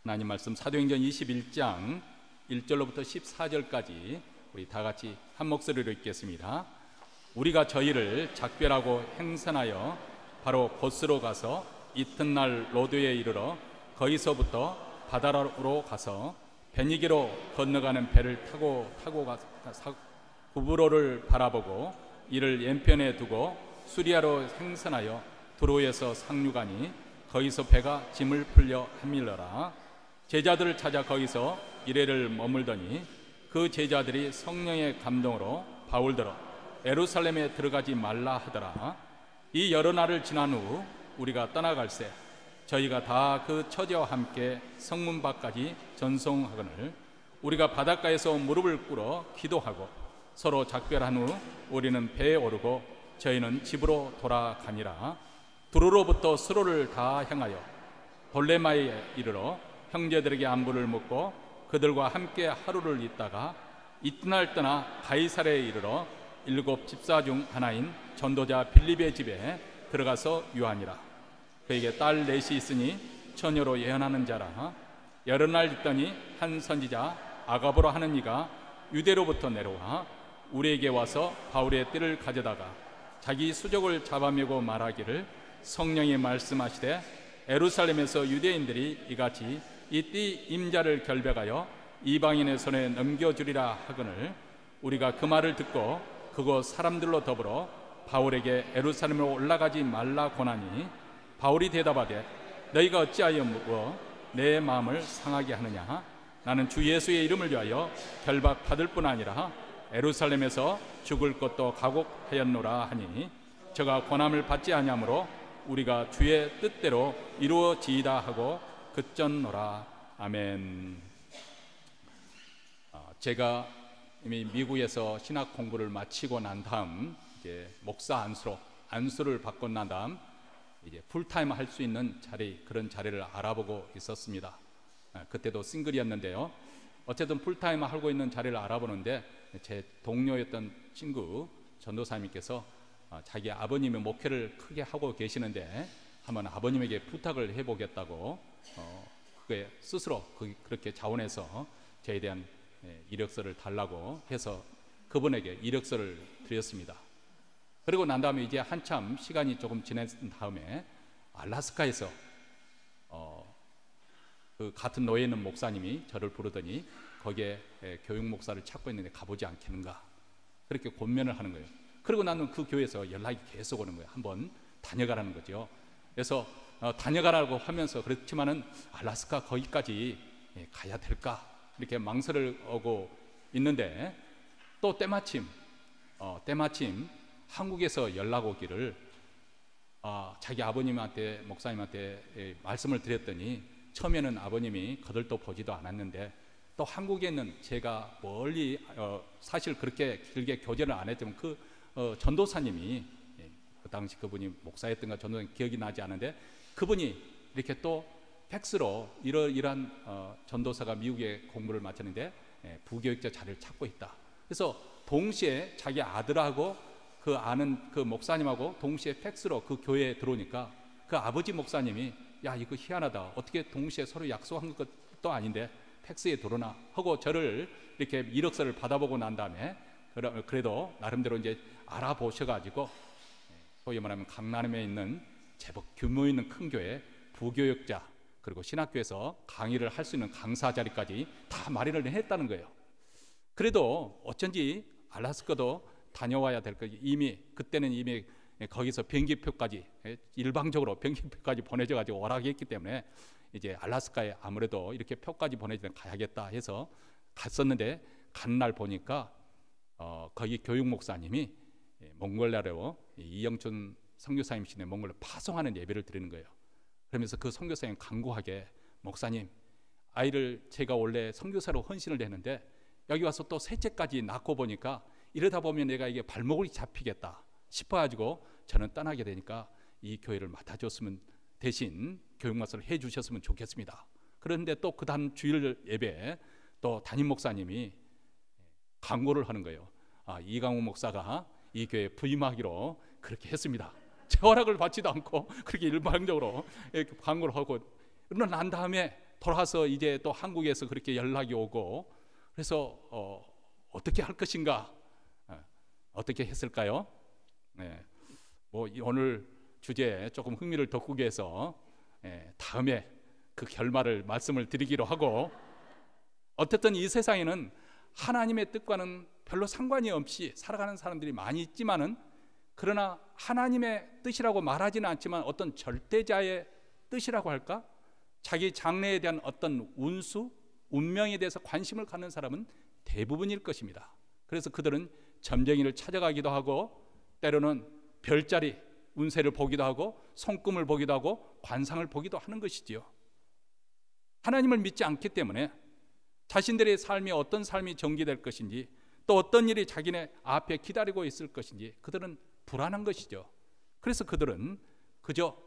하나님 말씀 사도행전 21장 1절로부터 14절까지 우리 다 같이 한 목소리로 읽겠습니다. 우리가 저희를 작별하고 행선하여 바로 곳으로 가서 이튿날 로도에 이르러 거기서부터 바다로 가서 베니게로 건너가는 배를 타고 구브로를 바라보고 이를 왼편에 두고 수리아로 행선하여 두로에서 상륙하니 거기서 배가 짐을 풀려 함일러라. 제자들을 찾아 거기서 이레를 머물더니 그 제자들이 성령의 감동으로 바울더러 예루살렘에 들어가지 말라 하더라. 이 여러 날을 지난 후 우리가 떠나갈새 저희가 다 그 처제와 함께 성문 밖까지 전송하거늘 우리가 바닷가에서 무릎을 꿇어 기도하고 서로 작별한 후 우리는 배에 오르고 저희는 집으로 돌아가니라. 두로로부터 수로를 다 향하여 돌레마에 이르러 형제들에게 안부를 묻고 그들과 함께 하루를 있다가 이튿날 떠나 가이사랴에 이르러 7 집사 중 하나인 전도자 빌립의 집에 들어가서 유하니라. 그에게 딸 넷이 있으니 처녀로 예언하는 자라. 여러 날 있더니 한 선지자 아가보라 하는 이가 유대로부터 내려와 우리에게 와서 바울의 띠를 가져다가 자기 수족을 잡아매고 말하기를 성령이 말씀하시되 예루살렘에서 유대인들이 이같이 이 띠 임자를 결백하여 이방인의 손에 넘겨주리라 하거늘 우리가 그 말을 듣고 그곳 사람들로 더불어 바울에게 예루살렘으로 올라가지 말라 권하니 바울이 대답하되 너희가 어찌하여 묻어 내 마음을 상하게 하느냐. 나는 주 예수의 이름을 위하여 결박받을 뿐 아니라 예루살렘에서 죽을 것도 각오하였노라 하니 저가 권함을 받지 아니하므로 우리가 주의 뜻대로 이루어지이다 하고 그쳤노라. 아멘. 제가 이미 미국에서 신학 공부를 마치고 난 다음 이제 목사 안수를 받고 난 다음 이제 풀타임 할 수 있는 자리, 그런 자리를 알아보고 있었습니다. 그때도 싱글이었는데요. 어쨌든 풀타임 하고 있는 자리를 알아보는데 제 동료였던 친구 전도사님께서 자기 아버님의 목회를 크게 하고 계시는데 한번 아버님에게 부탁을 해보겠다고 그게 스스로 그렇게 자원해서 저에 대한 이력서를 달라고 해서 그분에게 이력서를 드렸습니다. 그리고 난 다음에 이제 한참 시간이 조금 지난 다음에 알래스카에서 그 같은 노예에 있는 목사님이 저를 부르더니 거기에 교육 목사를 찾고 있는데 가보지 않겠는가 그렇게 권면을 하는 거예요. 그리고 나는 그 교회에서 연락이 계속 오는 거예요. 한번 다녀가라는 거죠. 그래서 다녀가라고 하면서 그렇지만은 알래스카 거기까지 가야 될까 이렇게 망설을 오고 있는데 또 때마침 한국에서 연락 오기를 자기 아버님한테 목사님한테 말씀을 드렸더니 처음에는 아버님이 거들떠 보지도 않았는데 또 한국에 있는 제가 멀리 사실 그렇게 길게 교제를 안 했지만 그 전도사님이 그 당시 그분이 목사였던가 전도사님 기억이 나지 않은데 그분이 이렇게 또 팩스로 이러한 전도사가 미국에 공부를 마쳤는데 부교육자 자리를 찾고 있다. 그래서 동시에 자기 아들하고 그 아는 그 목사님하고 동시에 팩스로 그 교회에 들어오니까 그 아버지 목사님이 야 이거 희한하다. 어떻게 동시에 서로 약속한 것도 아닌데 팩스에 들어오나 하고 저를 이렇게 이력서를 받아보고 난 다음에 그래도 나름대로 이제 알아보셔가지고 소위 말하면 강남에 있는 제법 규모 있는 큰 교회 부교육자 그리고 신학교에서 강의를 할 수 있는 강사 자리까지 다 마련을 했다는 거예요. 그래도 어쩐지 알래스카도 다녀와야 될 거 그때는 이미 거기서 비행기표까지 일방적으로 비행기표까지 보내줘가지고 허락했기 때문에 이제 알래스카에 아무래도 이렇게 표까지 보내주면 가야겠다 해서 갔었는데 간 날 보니까 거기 교육 목사님이 몽골라로 이영춘 선교사님이신데 몽골로 파송하는 예배를 드리는 거예요. 그러면서 그 선교사님 간구하게 목사님 아이를 제가 원래 선교사로 헌신을 했는데 여기 와서 또 셋째까지 낳고 보니까 이러다 보면 내가 이게 발목을 잡히겠다 싶어가지고 저는 떠나게 되니까 이 교회를 맡아줬으면 대신 교육 말씀을 해주셨으면 좋겠습니다. 그런데 또 그 다음 주일 예배에 또 담임 목사님이 광고를 하는 거예요. 이강우 목사가 이 교회에 부임하기로 그렇게 했습니다. 제 허락을 받지도 않고 그렇게 일방적으로 이렇게 광고를 하고 난 다음에 돌아서 이제 또 한국에서 그렇게 연락이 오고, 그래서 어떻게 할 것인가, 어떻게 했을까요? 네, 뭐 오늘 주제에 조금 흥미를 돋구기 위해서 다음에 그 결말을 말씀을 드리기로 하고, 어쨌든 이 세상에는 하나님의 뜻과는 별로 상관이 없이 살아가는 사람들이 많이 있지만은, 그러나 하나님의 뜻이라고 말하지는 않지만 어떤 절대자의 뜻이라고 할까? 자기 장래에 대한 어떤 운수, 운명에 대해서 관심을 갖는 사람은 대부분일 것입니다. 그래서 그들은 점쟁이를 찾아가기도 하고, 때로는 별자리 운세를 보기도 하고, 손금을 보기도 하고, 관상을 보기도 하는 것이지요. 하나님을 믿지 않기 때문에 자신들의 삶이 어떤 삶이 전개될 것인지, 또 어떤 일이 자기네 앞에 기다리고 있을 것인지 그들은 불안한 것이죠. 그래서 그들은 그저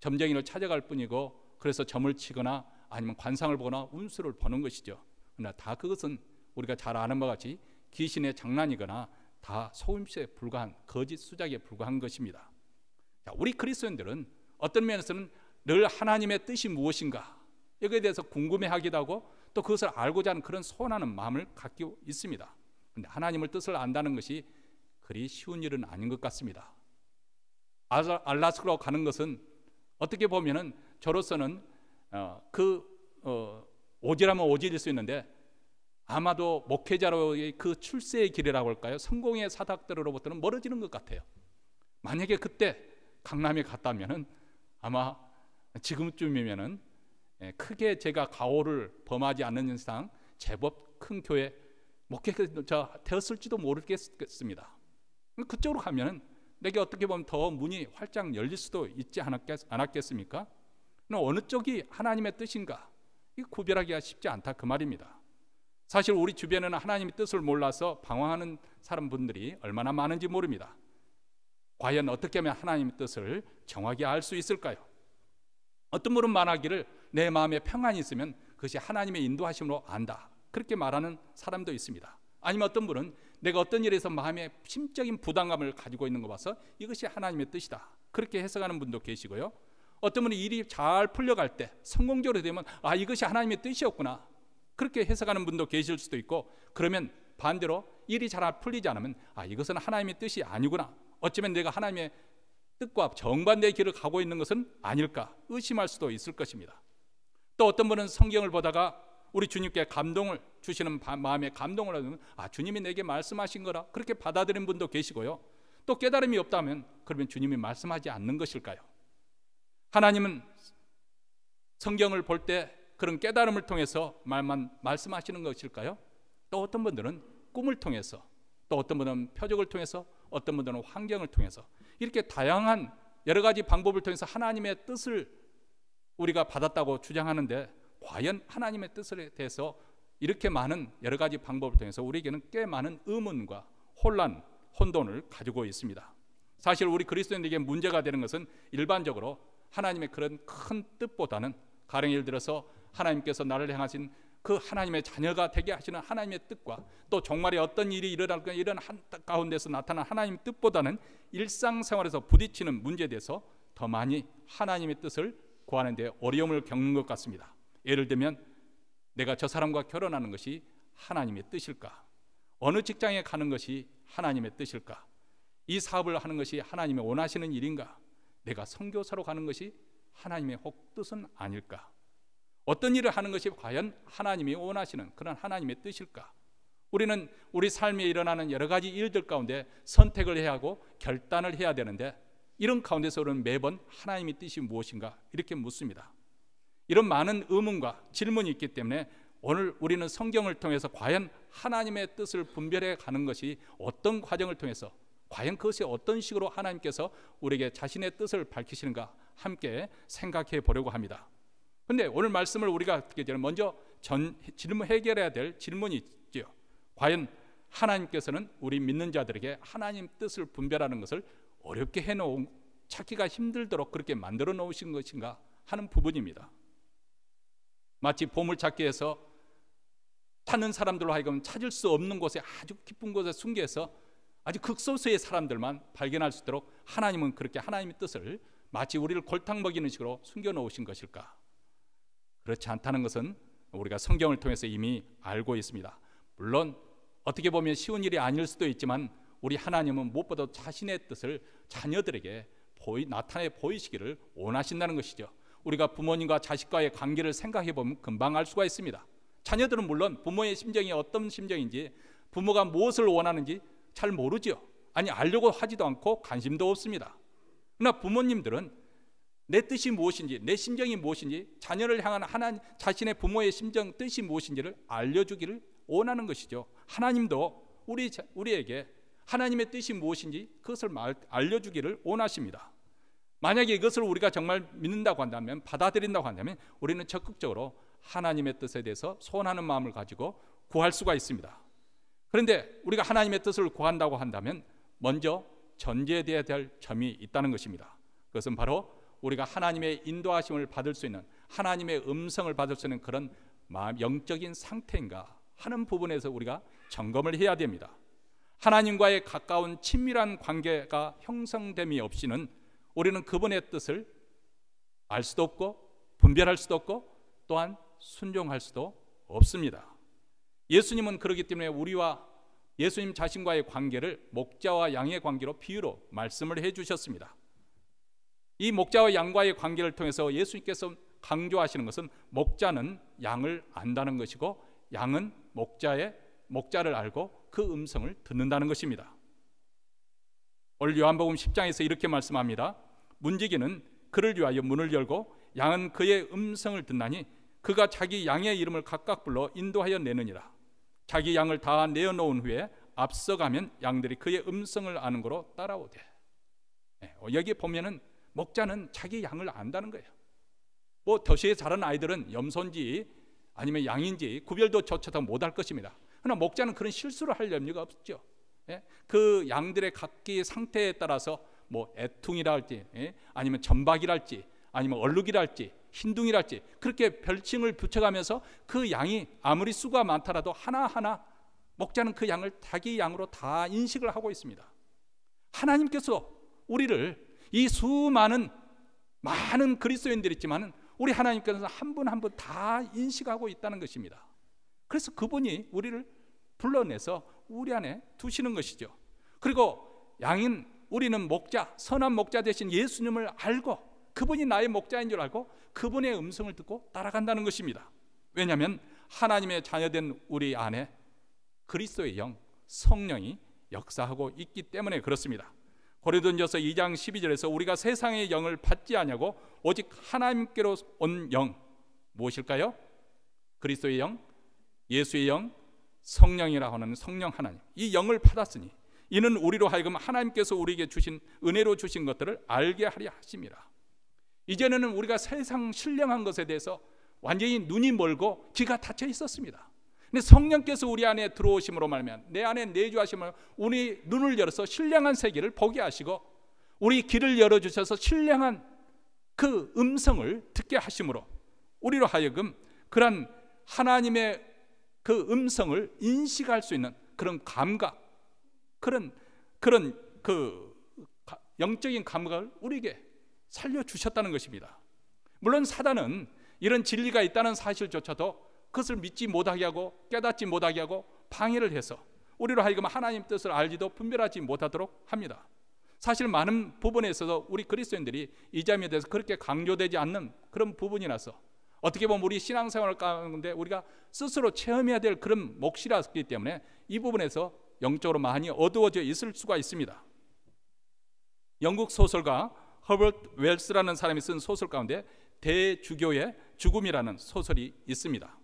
점쟁이를 찾아갈 뿐이고, 그래서 점을 치거나 아니면 관상을 보거나 운수를 보는 것이죠. 그러나 다 그것은 우리가 잘 아는 바와 같이 귀신의 장난이거나 다 속임수에 불과한, 거짓 수작에 불과한 것입니다. 자, 우리 그리스도인들은 어떤 면에서는 늘 하나님의 뜻이 무엇인가 여기에 대해서 궁금해하기도 하고, 또 그것을 알고자 하는 그런 소원하는 마음을 갖고 있습니다. 그런데 하나님의 뜻을 안다는 것이 그리 쉬운 일은 아닌 것 같습니다. 알라스카로 가는 것은 어떻게 보면은 저로서는 오지라면 오지일 수 있는데, 아마도 목회자로의 그 출세의 길이라고 할까요? 성공의 사닥들로부터는 멀어지는 것 같아요. 만약에 그때 강남에 갔다면은 아마 지금쯤이면은 크게 제가 가오를 범하지 않는 이상 제법 큰 교회 목회자 되었을지도 모르겠습니다. 그쪽으로 가면은 내게 어떻게 보면 더 문이 활짝 열릴 수도 있지 않았겠습니까? 어느 쪽이 하나님의 뜻인가, 이 구별하기가 쉽지 않다 그 말입니다. 사실 우리 주변에는 하나님의 뜻을 몰라서 방황하는 사람분들이 얼마나 많은지 모릅니다. 과연 어떻게 하면 하나님의 뜻을 정확히 알 수 있을까요? 어떤 분은 말하기를 내 마음에 평안이 있으면 그것이 하나님의 인도하심으로 안다, 그렇게 말하는 사람도 있습니다. 아니면 어떤 분은 내가 어떤 일에서 마음에 심적인 부담감을 가지고 있는 거 봐서 이것이 하나님의 뜻이다, 그렇게 해석하는 분도 계시고요. 어떤 분은 일이 잘 풀려갈 때 성공적으로 되면 이것이 하나님의 뜻이었구나, 그렇게 해석하는 분도 계실 수도 있고, 그러면 반대로 일이 잘 풀리지 않으면 이것은 하나님의 뜻이 아니구나, 어쩌면 내가 하나님의 뜻과 정반대의 길을 가고 있는 것은 아닐까 의심할 수도 있을 것입니다. 또 어떤 분은 성경을 보다가 우리 주님께 감동을 주시는 마음에 감동을 하면 주님이 내게 말씀하신 거라, 그렇게 받아들이는 분도 계시고요. 또 깨달음이 없다면 그러면 주님이 말씀하지 않는 것일까요? 하나님은 성경을 볼 때 그런 깨달음을 통해서 말씀하시는 것일까요? 또 어떤 분들은 꿈을 통해서, 또 어떤 분은 표적을 통해서, 어떤 분들은 환경을 통해서, 이렇게 다양한 여러 가지 방법을 통해서 하나님의 뜻을 우리가 받았다고 주장하는데, 과연 하나님의 뜻에 대해서 이렇게 많은 여러 가지 방법을 통해서 우리에게는 꽤 많은 의문과 혼란, 혼돈을 가지고 있습니다. 사실 우리 그리스도인에게 문제가 되는 것은 일반적으로 하나님의 그런 큰 뜻보다는, 가령 예를 들어서 하나님께서 나를 향하신 그 하나님의 자녀가 되게 하시는 하나님의 뜻과, 또 종말에 어떤 일이 일어날 까 이런 가운데서 나타난 하나님의 뜻보다는 일상생활에서 부딪히는 문제에 대해서 더 많이 하나님의 뜻을 구하는 데 어려움을 겪는 것 같습니다. 예를 들면 내가 저 사람과 결혼하는 것이 하나님의 뜻일까? 어느 직장에 가는 것이 하나님의 뜻일까? 이 사업을 하는 것이 하나님의 원하시는 일인가? 내가 선교사로 가는 것이 하나님의 혹 뜻은 아닐까? 어떤 일을 하는 것이 과연 하나님이 원하시는 그런 하나님의 뜻일까? 우리는 우리 삶에 일어나는 여러 가지 일들 가운데 선택을 해야 하고 결단을 해야 되는데, 이런 가운데서 우리는 매번 하나님의 뜻이 무엇인가 이렇게 묻습니다. 이런 많은 의문과 질문이 있기 때문에 오늘 우리는 성경을 통해서 과연 하나님의 뜻을 분별해 가는 것이 어떤 과정을 통해서, 과연 그것이 어떤 식으로 하나님께서 우리에게 자신의 뜻을 밝히시는가 함께 생각해 보려고 합니다. 그런데 오늘 말씀을 우리가 듣기 전에 먼저 질문 해결해야 될 질문이 있죠. 과연 하나님께서는 우리 믿는 자들에게 하나님 뜻을 분별하는 것을 어렵게 해놓은, 찾기가 힘들도록 그렇게 만들어 놓으신 것인가 하는 부분입니다. 마치 보물찾기에서 찾는 사람들로 하여금 찾을 수 없는 곳에 아주 깊은 곳에 숨겨서 아주 극소수의 사람들만 발견할 수 있도록 하나님은 그렇게 하나님의 뜻을 마치 우리를 골탕 먹이는 식으로 숨겨 놓으신 것일까? 그렇지 않다는 것은 우리가 성경을 통해서 이미 알고 있습니다. 물론 어떻게 보면 쉬운 일이 아닐 수도 있지만 우리 하나님은 무엇보다 자신의 뜻을 자녀들에게 나타내 보이시기를 원하신다는 것이죠. 우리가 부모님과 자식과의 관계를 생각해 보면 금방 알 수가 있습니다. 자녀들은 물론 부모의 심정이 어떤 심정인지, 부모가 무엇을 원하는지 잘 모르죠. 아니, 알려고 하지도 않고 관심도 없습니다. 그러나 부모님들은 내 뜻이 무엇인지, 내 심정이 무엇인지, 자녀를 향한 자신의 부모의 심정, 뜻이 무엇인지를 알려주기를 원하는 것이죠. 하나님도 우리에게 하나님의 뜻이 무엇인지 그것을 알려주기를 원하십니다. 만약에 이것을 우리가 정말 믿는다고 한다면, 받아들인다고 한다면 우리는 적극적으로 하나님의 뜻에 대해서 소원하는 마음을 가지고 구할 수가 있습니다. 그런데 우리가 하나님의 뜻을 구한다고 한다면 먼저 전제되어야 될 점이 있다는 것입니다. 그것은 바로 우리가 하나님의 인도하심을 받을 수 있는, 하나님의 음성을 받을 수 있는 그런 영적인 상태인가 하는 부분에서 우리가 점검을 해야 됩니다. 하나님과의 가까운 친밀한 관계가 형성됨이 없이는 우리는 그분의 뜻을 알 수도 없고 분별할 수도 없고 또한 순종할 수도 없습니다. 예수님은 그렇기 때문에 우리와 예수님 자신과의 관계를 목자와 양의 관계로 비유로 말씀을 해주셨습니다. 이 목자와 양과의 관계를 통해서 예수님께서 강조하시는 것은 목자는 양을 안다는 것이고 양은 목자를 알고 그 음성을 듣는다는 것입니다. 오늘 요한복음 10장에서 이렇게 말씀합니다. 문지기는 그를 위하여 문을 열고 양은 그의 음성을 듣나니 그가 자기 양의 이름을 각각 불러 인도하여 내느니라. 자기 양을 다 내어놓은 후에 앞서가면 양들이 그의 음성을 아는 거로 따라오되. 여기 보면은 목자는 자기 양을 안다는 거예요. 뭐 도시에 자란 아이들은 염소인지 아니면 양인지 구별도 조차도 못할 것입니다. 그러나 목자는 그런 실수를 할 염려가 없죠. 그 양들의 각기의 상태에 따라서 뭐 애퉁이라 할지, 아니면 전박이랄지, 아니면 얼룩이랄지, 흰둥이랄지 그렇게 별칭을 붙여가면서 그 양이 아무리 수가 많더라도 하나하나 목자는 그 양을 자기 양으로 다 인식을 하고 있습니다. 하나님께서 우리를 이 수많은 많은 그리스도인들이 있지만 우리 하나님께서는 한 분 한 분 다 인식하고 있다는 것입니다. 그래서 그분이 우리를 불러내서 우리 안에 두시는 것이죠. 그리고 양인 우리는 목자, 선한 목자 되신 예수님을 알고 그분이 나의 목자인 줄 알고 그분의 음성을 듣고 따라간다는 것입니다. 왜냐하면 하나님의 자녀된 우리 안에 그리스도의 영, 성령이 역사하고 있기 때문에 그렇습니다. 고린도전서 2장 12절에서 우리가 세상의 영을 받지 아니하고 오직 하나님께로 온 영, 무엇일까요? 그리스도의 영, 예수의 영, 성령이라고 하는 성령 하나님, 이 영을 받았으니 이는 우리로 하여금 하나님께서 우리에게 주신 은혜로 주신 것들을 알게 하려 하심이라. 이제는 우리가 세상 신령한 것에 대해서 완전히 눈이 멀고 귀가 닫혀 있었습니다. 근데 성령께서 우리 안에 들어오심으로 말미암아 내 안에 내주하심으로 우리 눈을 열어서 신령한 세계를 보게 하시고 우리 귀를 열어주셔서 신령한 그 음성을 듣게 하심으로 우리로 하여금 그런 하나님의 그 음성을 인식할 수 있는 그런 감각, 그런 그 영적인 감각을 우리에게 살려주셨다는 것입니다. 물론 사단은 이런 진리가 있다는 사실조차도 그것을 믿지 못하게 하고 깨닫지 못하게 하고 방해를 해서 우리로 하여금 하나님 뜻을 알지도 분별하지 못하도록 합니다. 사실 많은 부분에 있어서 우리 그리스도인들이 이 점에 대해서 그렇게 강조되지 않는 그런 부분이라서 어떻게 보면 우리 신앙생활 가운데 우리가 스스로 체험해야 될 그런 몫이라기 때문에 이 부분에서 영적으로 많이 어두워져 있을 수가 있습니다. 영국 소설가 허버트 웰스라는 사람이 쓴 소설 가운데 대주교의 죽음이라는 소설이 있습니다.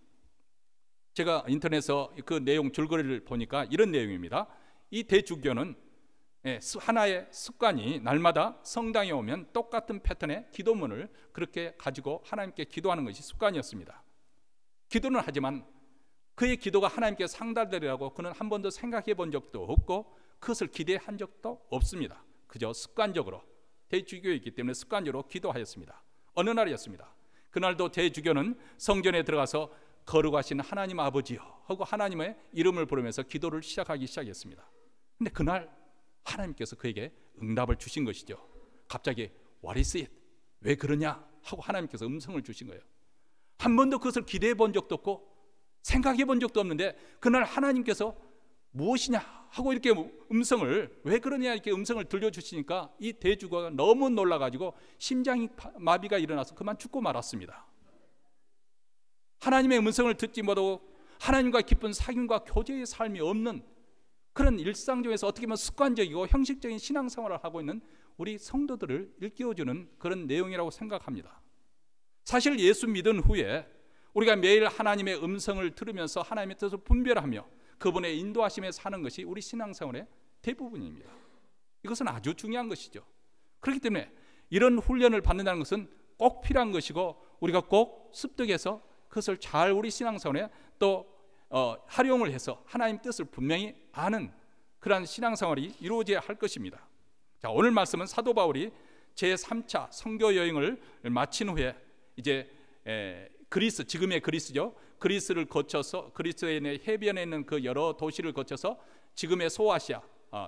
제가 인터넷에서 그 내용 줄거리를 보니까 이런 내용입니다. 이 대주교는 하나의 습관이 날마다 성당에 오면 똑같은 패턴의 기도문을 그렇게 가지고 하나님께 기도하는 것이 습관이었습니다. 기도는 하지만 그의 기도가 하나님께 상달되리라고 그는 한 번도 생각해 본 적도 없고 그것을 기대한 적도 없습니다. 그저 습관적으로 대주교였기 때문에 습관적으로 기도하였습니다. 어느 날이었습니다. 그날도 대주교는 성전에 들어가서 거룩하신 하나님 아버지여 하고 하나님의 이름을 부르면서 기도를 시작했습니다. 근데 그날 하나님께서 그에게 응답을 주신 것이죠. 갑자기 What is it? 왜 그러냐? 하고 하나님께서 음성을 주신 거예요. 한 번도 그것을 기대해 본 적도 없고 생각해 본 적도 없는데 그날 하나님께서 무엇이냐 하고 이렇게 음성을, 왜 그러냐 이렇게 음성을 들려주시니까 이 대주가가 너무 놀라가지고 심장이 마비가 일어나서 그만 죽고 말았습니다. 하나님의 음성을 듣지 못하고 하나님과 깊은 사귐과 교제의 삶이 없는 그런 일상적에서 어떻게 보면 습관적이고 형식적인 신앙생활을 하고 있는 우리 성도들을 일깨워주는 그런 내용이라고 생각합니다. 사실 예수 믿은 후에 우리가 매일 하나님의 음성을 들으면서 하나님의 뜻을 분별하며 그분의 인도하심에 사는 것이 우리 신앙생활의 대부분입니다. 이것은 아주 중요한 것이죠. 그렇기 때문에 이런 훈련을 받는다는 것은 꼭 필요한 것이고 우리가 꼭 습득해서 그것을 잘 우리 신앙생활에 또 활용을 해서 하나님 뜻을 분명히 아는 그러한 신앙생활이 이루어져야 할 것입니다. 자, 오늘 말씀은 사도 바울이 제3차 선교 여행을 마친 후에 이제 그리스, 지금의 그리스죠. 그리스를 거쳐서 그리스에 있는 해변에 있는 그 여러 도시를 거쳐서 지금의 소아시아,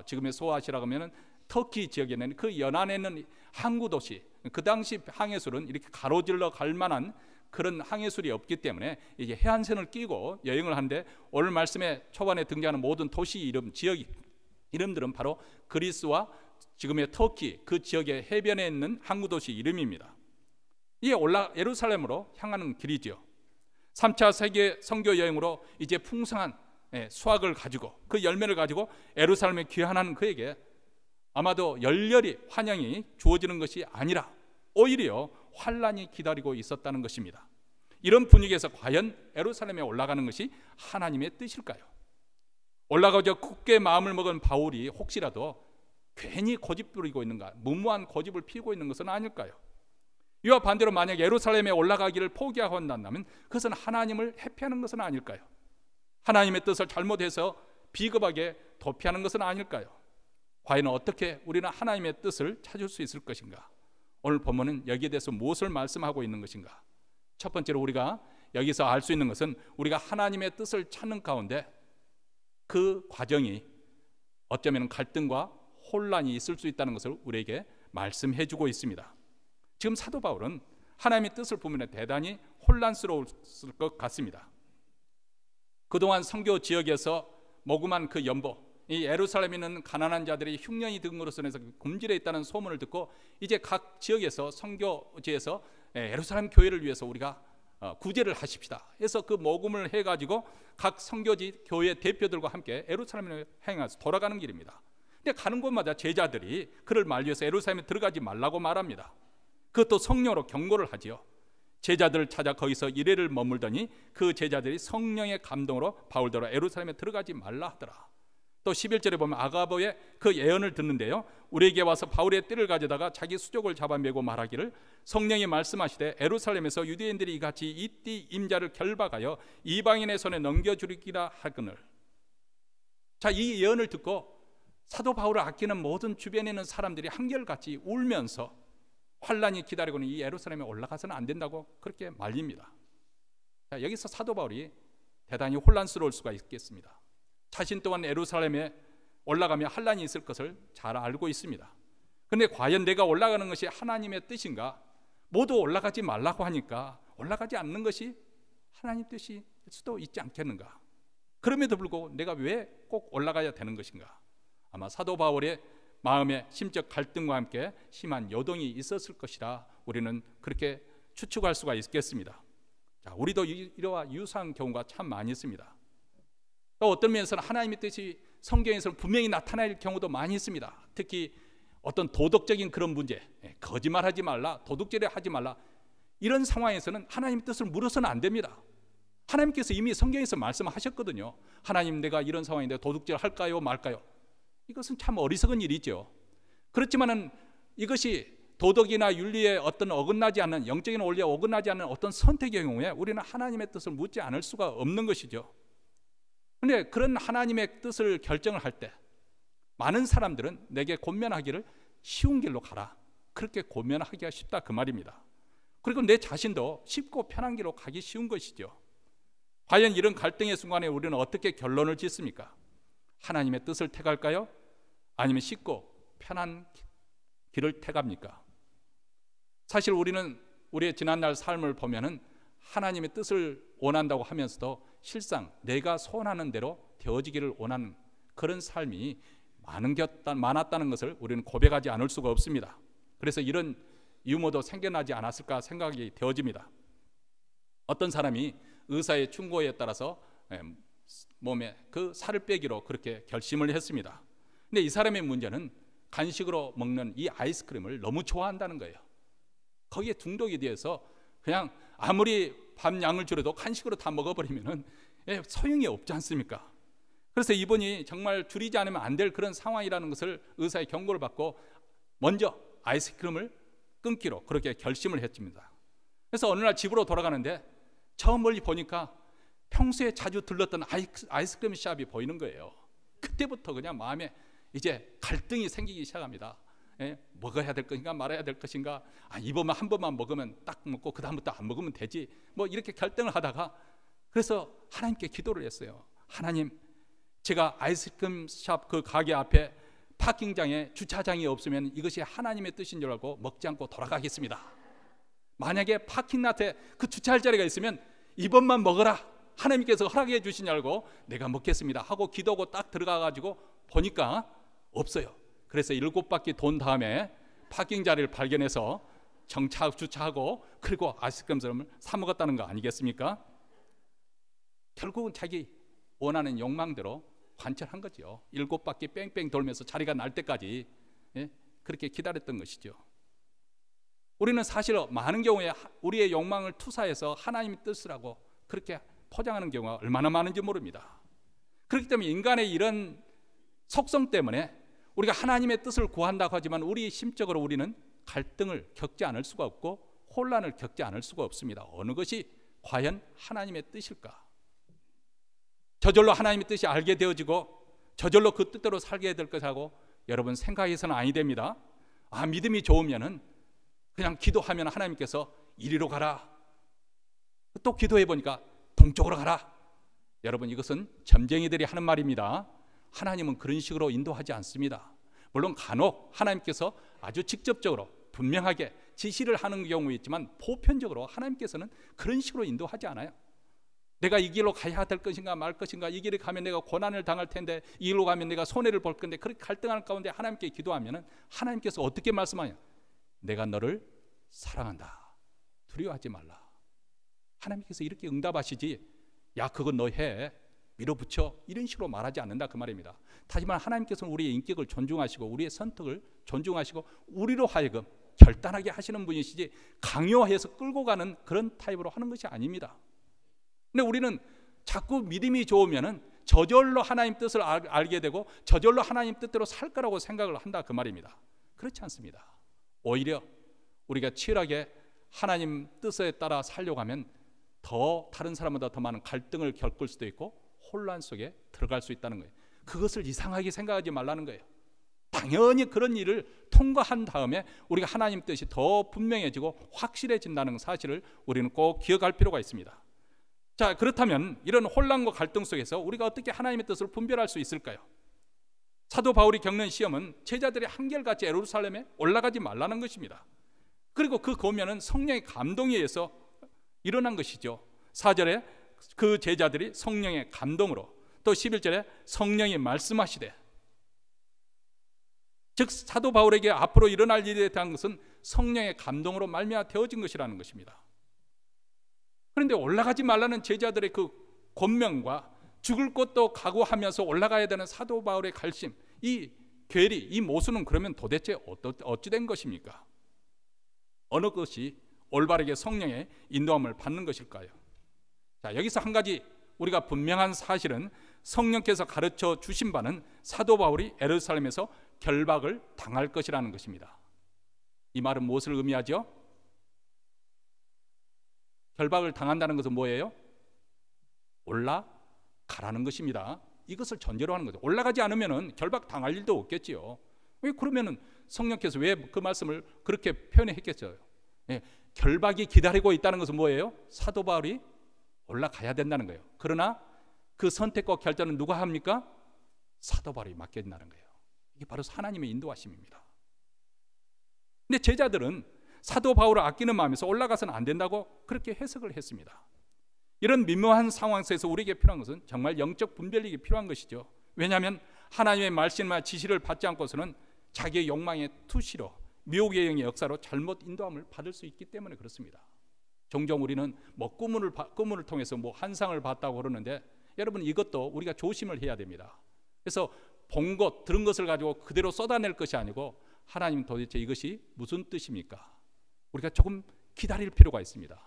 지금의 소아시아라고 하면은 터키 지역에 있는 그 연안에 있는 항구 도시, 그 당시 항해술은 이렇게 가로질러 갈 만한 그런 항해술이 없기 때문에 이제 해안선을 끼고 여행을 하는데 오늘 말씀에 초반에 등장하는 모든 도시 이름, 지역 이름들은 바로 그리스와 지금의 터키 그 지역의 해변에 있는 항구 도시 이름입니다. 이게 예루살렘으로 향하는 길이죠. 3차 세계 선교 여행으로 이제 풍성한 수확을 가지고 그 열매를 가지고 예루살렘에 귀환하는 그에게 아마도 열렬히 환영이 주어지는 것이 아니라 오히려 환란이 기다리고 있었다는 것입니다. 이런 분위기에서 과연 예루살렘에 올라가는 것이 하나님의 뜻일까요? 올라가서 굳게 마음을 먹은 바울이 혹시라도 괜히 고집 부리고 있는가, 무모한 고집을 피우고 있는 것은 아닐까요? 이와 반대로 만약 예루살렘에 올라가기를 포기하고 한다면 그것은 하나님을 회피하는 것은 아닐까요? 하나님의 뜻을 잘못해서 비겁하게 도피하는 것은 아닐까요? 과연 어떻게 우리는 하나님의 뜻을 찾을 수 있을 것인가? 오늘 본문은 여기에 대해서 무엇을 말씀하고 있는 것인가? 첫 번째로 우리가 여기서 알 수 있는 것은 우리가 하나님의 뜻을 찾는 가운데 그 과정이 어쩌면 갈등과 혼란이 있을 수 있다는 것을 우리에게 말씀해 주고 있습니다. 지금 사도 바울은 하나님의 뜻을 보면 대단히 혼란스러웠을 것 같습니다. 그동안 선교 지역에서 모금한 그 연보, 이 예루살렘에 있는 가난한 자들이 흉년이 등으로서 인해서 굶주려 있다는 소문을 듣고 이제 각 지역에서 선교지에서 예루살렘 교회를 위해서 우리가 구제를 하십시다 해서 그 모금을 해가지고 각 선교지 교회 대표들과 함께 예루살렘을 행해서 돌아가는 길입니다. 근데 가는 곳마다 제자들이 그를 만류해서 예루살렘에 들어가지 말라고 말합니다. 그것도 성령으로 경고를 하지요. 제자들을 찾아 거기서 이래를 머물더니 그 제자들이 성령의 감동으로 바울더러 예루살렘에 들어가지 말라 하더라. 또 11절에 보면 아가보의 그 예언을 듣는데요, 우리에게 와서 바울의 띠를 가져다가 자기 수족을 잡아매고 말하기를 성령이 말씀하시되 예루살렘에서 유대인들이 이같이 이 띠 임자를 결박하여 이방인의 손에 넘겨주리기라 하거늘. 자, 이 예언을 듣고 사도 바울을 아끼는 모든 주변에 있는 사람들이 한결같이 울면서 환란이 기다리고는 이 예루살렘에 올라가서는 안 된다고 그렇게 말립니다. 자, 여기서 사도 바울이 대단히 혼란스러울 수가 있겠습니다. 자신 또한 예루살렘에 올라가면 환란이 있을 것을 잘 알고 있습니다. 그런데 과연 내가 올라가는 것이 하나님의 뜻인가? 모두 올라가지 말라고 하니까 올라가지 않는 것이 하나님 뜻일 수도 있지 않겠는가? 그럼에도 불구하고 내가 왜 꼭 올라가야 되는 것인가? 아마 사도 바울의 마음의 심적 갈등과 함께 심한 요동이 있었을 것이라 우리는 그렇게 추측할 수가 있겠습니다. 자, 우리도 이러한 유사한 경우가 참 많이 있습니다. 또 어떤 면에서는 하나님의 뜻이 성경에서 분명히 나타날 경우도 많이 있습니다. 특히 어떤 도덕적인 그런 문제, 거짓말하지 말라, 도둑질을 하지 말라, 이런 상황에서는 하나님의 뜻을 물어서는 안 됩니다. 하나님께서 이미 성경에서 말씀하셨거든요. 하나님, 내가 이런 상황인데 도둑질 할까요 말까요? 이것은 참 어리석은 일이죠. 그렇지만은 이것이 도덕이나 윤리에 어떤 어긋나지 않는, 영적인 원리에 어긋나지 않는 어떤 선택의 경우에 우리는 하나님의 뜻을 묻지 않을 수가 없는 것이죠. 그런데 그런 하나님의 뜻을 결정을 할 때 많은 사람들은 내게 권면하기를 쉬운 길로 가라, 그렇게 권면하기가 쉽다 그 말입니다. 그리고 내 자신도 쉽고 편한 길로 가기 쉬운 것이죠. 과연 이런 갈등의 순간에 우리는 어떻게 결론을 짓습니까? 하나님의 뜻을 택할까요? 아니면 쉽고 편한 길을 택합니까? 사실 우리는 우리의 지난날 삶을 보면은 하나님의 뜻을 원한다고 하면서도 실상 내가 소원하는 대로 되어지기를 원하는 그런 삶이 많았다는 것을 우리는 고백하지 않을 수가 없습니다. 그래서 이런 유머도 생겨나지 않았을까 생각이 되어집니다. 어떤 사람이 의사의 충고에 따라서 몸에 그 살을 빼기로 그렇게 결심을 했습니다. 근데 이 사람의 문제는 간식으로 먹는 이 아이스크림을 너무 좋아한다는 거예요. 거기에 중독이 되어서 그냥 아무리 밥 양을 줄여도 간식으로 다 먹어버리면 소용이 없지 않습니까? 그래서 이분이 정말 줄이지 않으면 안 될 그런 상황이라는 것을 의사의 경고를 받고 먼저 아이스크림을 끊기로 그렇게 결심을 했습니다. 그래서 어느 날 집으로 돌아가는데 저 멀리 보니까 평소에 자주 들렀던 아이스크림 샵이 보이는 거예요. 그때부터 그냥 마음에 이제 갈등이 생기기 시작합니다. 먹어야 될 것인가 말아야 될 것인가, 이번만 한 번만 먹으면 딱 먹고 그 다음부터 안 먹으면 되지, 뭐 이렇게 결정을 하다가 그래서 하나님께 기도를 했어요. 하나님, 제가 아이스크림 샵 그 가게 앞에 파킹장에 주차장이 없으면 이것이 하나님의 뜻인 줄 알고 먹지 않고 돌아가겠습니다. 만약에 파킹라트에 그 주차할 자리가 있으면 이번만 먹어라, 하나님께서 허락해 주신 줄 알고 내가 먹겠습니다 하고 기도하고 딱 들어가 가지고 보니까 없어요. 그래서 7바퀴 돈 다음에 파킹 자리를 발견해서 주차하고 그리고 아이스크림을 사 먹었다는 거 아니겠습니까? 결국은 자기 원하는 욕망대로 관철한 거죠. 7바퀴 뺑뺑 돌면서 자리가 날 때까지 그렇게 기다렸던 것이죠. 우리는 사실 많은 경우에 우리의 욕망을 투사해서 하나님의 뜻을 하고 그렇게 포장하는 경우가 얼마나 많은지 모릅니다. 그렇기 때문에 인간의 이런 속성 때문에 우리가 하나님의 뜻을 구한다고 하지만 우리 심적으로 우리는 갈등을 겪지 않을 수가 없고 혼란을 겪지 않을 수가 없습니다. 어느 것이 과연 하나님의 뜻일까? 저절로 하나님의 뜻이 알게 되어지고 저절로 그 뜻대로 살게 될 것하고 여러분 생각해서는 아니 됩니다. 믿음이 좋으면은 그냥 기도하면 하나님께서 이리로 가라, 또 기도해 보니까 동쪽으로 가라. 여러분 이것은 점쟁이들이 하는 말입니다. 하나님은 그런 식으로 인도하지 않습니다. 물론 간혹 하나님께서 아주 직접적으로 분명하게 지시를 하는 경우 있지만 보편적으로 하나님께서는 그런 식으로 인도하지 않아요. 내가 이 길로 가야 될 것인가 말 것인가, 이 길을 가면 내가 고난을 당할 텐데 이 길로 가면 내가 손해를 볼 건데, 그렇게 갈등하는 가운데 하나님께 기도하면 하나님께서 어떻게 말씀하냐? 내가 너를 사랑한다, 두려워하지 말라. 하나님께서 이렇게 응답하시지, 야 그건 너 해, 밀어붙여, 이런 식으로 말하지 않는다 그 말입니다. 하지만 하나님께서는 우리의 인격을 존중하시고 우리의 선택을 존중하시고 우리로 하여금 결단하게 하시는 분이시지 강요해서 끌고 가는 그런 타입으로 하는 것이 아닙니다. 근데 우리는 자꾸 믿음이 좋으면은 저절로 하나님 뜻을 알게 되고 저절로 하나님 뜻대로 살 거라고 생각을 한다 그 말입니다. 그렇지 않습니다. 오히려 우리가 치열하게 하나님 뜻에 따라 살려고 하면 더 다른 사람보다 더 많은 갈등을 겪을 수도 있고 혼란 속에 들어갈 수 있다는 거예요. 그것을 이상하게 생각하지 말라는 거예요. 당연히 그런 일을 통과한 다음에 우리가 하나님 뜻이 더 분명해지고 확실해진다는 사실을 우리는 꼭 기억할 필요가 있습니다. 자, 그렇다면 이런 혼란과 갈등 속에서 우리가 어떻게 하나님의 뜻을 분별할 수 있을까요? 사도 바울이 겪는 시험은 제자들이 한결같이 예루살렘에 올라가지 말라는 것입니다. 그리고 그 고면은 성령의 감동에 의해서 일어난 것이죠. 4절에 그 제자들이 성령의 감동으로, 또 11절에 성령이 말씀하시되, 즉 사도 바울에게 앞으로 일어날 일에 대한 것은 성령의 감동으로 말미암아 되어진 것이라는 것입니다. 그런데 올라가지 말라는 제자들의 그 권명과 죽을 것도 각오하면서 올라가야 되는 사도 바울의 갈심, 이 괴리, 이 모순은 그러면 도대체 어찌 된 것입니까? 어느 것이 올바르게 성령의 인도함을 받는 것일까요? 자, 여기서 한 가지 우리가 분명한 사실은 성령께서 가르쳐 주신 바는 사도 바울이 예루살렘에서 결박을 당할 것이라는 것입니다. 이 말은 무엇을 의미하죠? 결박을 당한다는 것은 뭐예요? 올라가라는 것입니다. 이것을 전제로 하는 거죠. 올라가지 않으면 결박 당할 일도 없겠지요. 왜 그러면은 성령께서 왜 그 말씀을 그렇게 표현했겠어요? 결박이 기다리고 있다는 것은 뭐예요? 사도 바울이 올라가야 된다는 거예요. 그러나 그 선택과 결정은 누가 합니까? 사도 바울이 맡겨진다는 거예요. 이게 바로 하나님의 인도하심입니다. 근데 제자들은 사도 바울을 아끼는 마음에서 올라가서는 안 된다고 그렇게 해석을 했습니다. 이런 미묘한 상황에서 우리에게 필요한 것은 정말 영적 분별력이 필요한 것이죠. 왜냐하면 하나님의 말씀과 지시를 받지 않고서는 자기의 욕망의 투시로 미혹의 영의 역사로 잘못 인도함을 받을 수 있기 때문에 그렇습니다. 종종 우리는 뭐 꿈을 통해서 뭐 환상을 봤다고 그러는데, 여러분 이것도 우리가 조심을 해야 됩니다. 그래서 본 것, 들은 것을 가지고 그대로 쏟아낼 것이 아니고, 하나님 도대체 이것이 무슨 뜻입니까? 우리가 조금 기다릴 필요가 있습니다.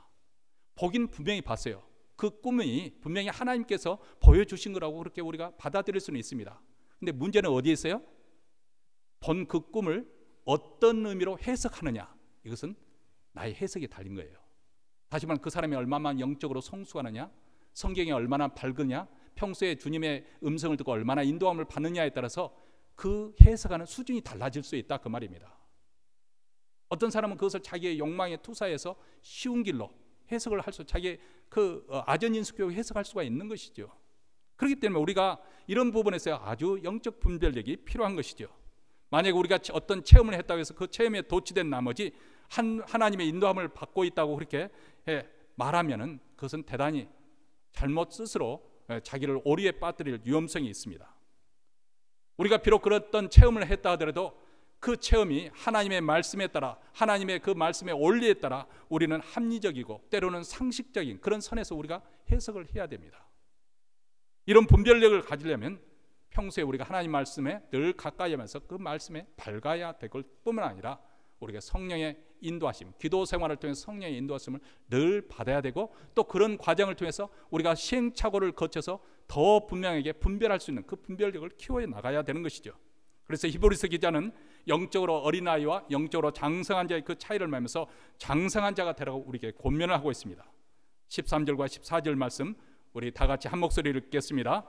보긴 분명히 봤어요. 그 꿈이 분명히 하나님께서 보여주신 거라고 그렇게 우리가 받아들일 수는 있습니다. 근데 문제는 어디에 있어요? 본 그 꿈을 어떤 의미로 해석하느냐, 이것은 나의 해석에 달린 거예요. 다시 말하면 그 사람이 얼마나 영적으로 성숙하느냐, 성경이 얼마나 밝으냐, 평소에 주님의 음성을 듣고 얼마나 인도함을 받느냐에 따라서 그 해석하는 수준이 달라질 수 있다, 그 말입니다. 어떤 사람은 그것을 자기의 욕망에 투사해서 쉬운 길로 해석을 할 수, 자기의 그 아전인수교로 해석할 수가 있는 것이죠. 그렇기 때문에 우리가 이런 부분에서 아주 영적 분별력이 필요한 것이죠. 만약에 우리가 어떤 체험을 했다고 해서 그 체험에 도취된 나머지 하나님의 인도함을 받고 있다고 그렇게 말하면은 그것은 대단히 잘못 스스로 자기를 오류에 빠뜨릴 위험성이 있습니다. 우리가 비록 그랬던 체험을 했다 하더라도 그 체험이 하나님의 말씀에 따라, 하나님의 그 말씀의 원리에 따라 우리는 합리적이고 때로는 상식적인 그런 선에서 우리가 해석을 해야 됩니다. 이런 분별력을 가지려면 평소에 우리가 하나님 말씀에 늘 가까이 하면서 그 말씀에 밝아야 될 뿐만 아니라 우리가 성령의 인도하심, 기도 생활을 통해서 성령의 인도하심을 늘 받아야 되고, 또 그런 과정을 통해서 우리가 시행착오를 거쳐서 더 분명하게 분별할 수 있는 그 분별력을 키워 나가야 되는 것이죠. 그래서 히브리서 기자는 영적으로 어린아이와 영적으로 장성한 자의 그 차이를 말하면서 장성한 자가 되라고 우리에게 권면을 하고 있습니다. 13절과 14절 말씀 우리 다 같이 한 목소리를 읽겠습니다.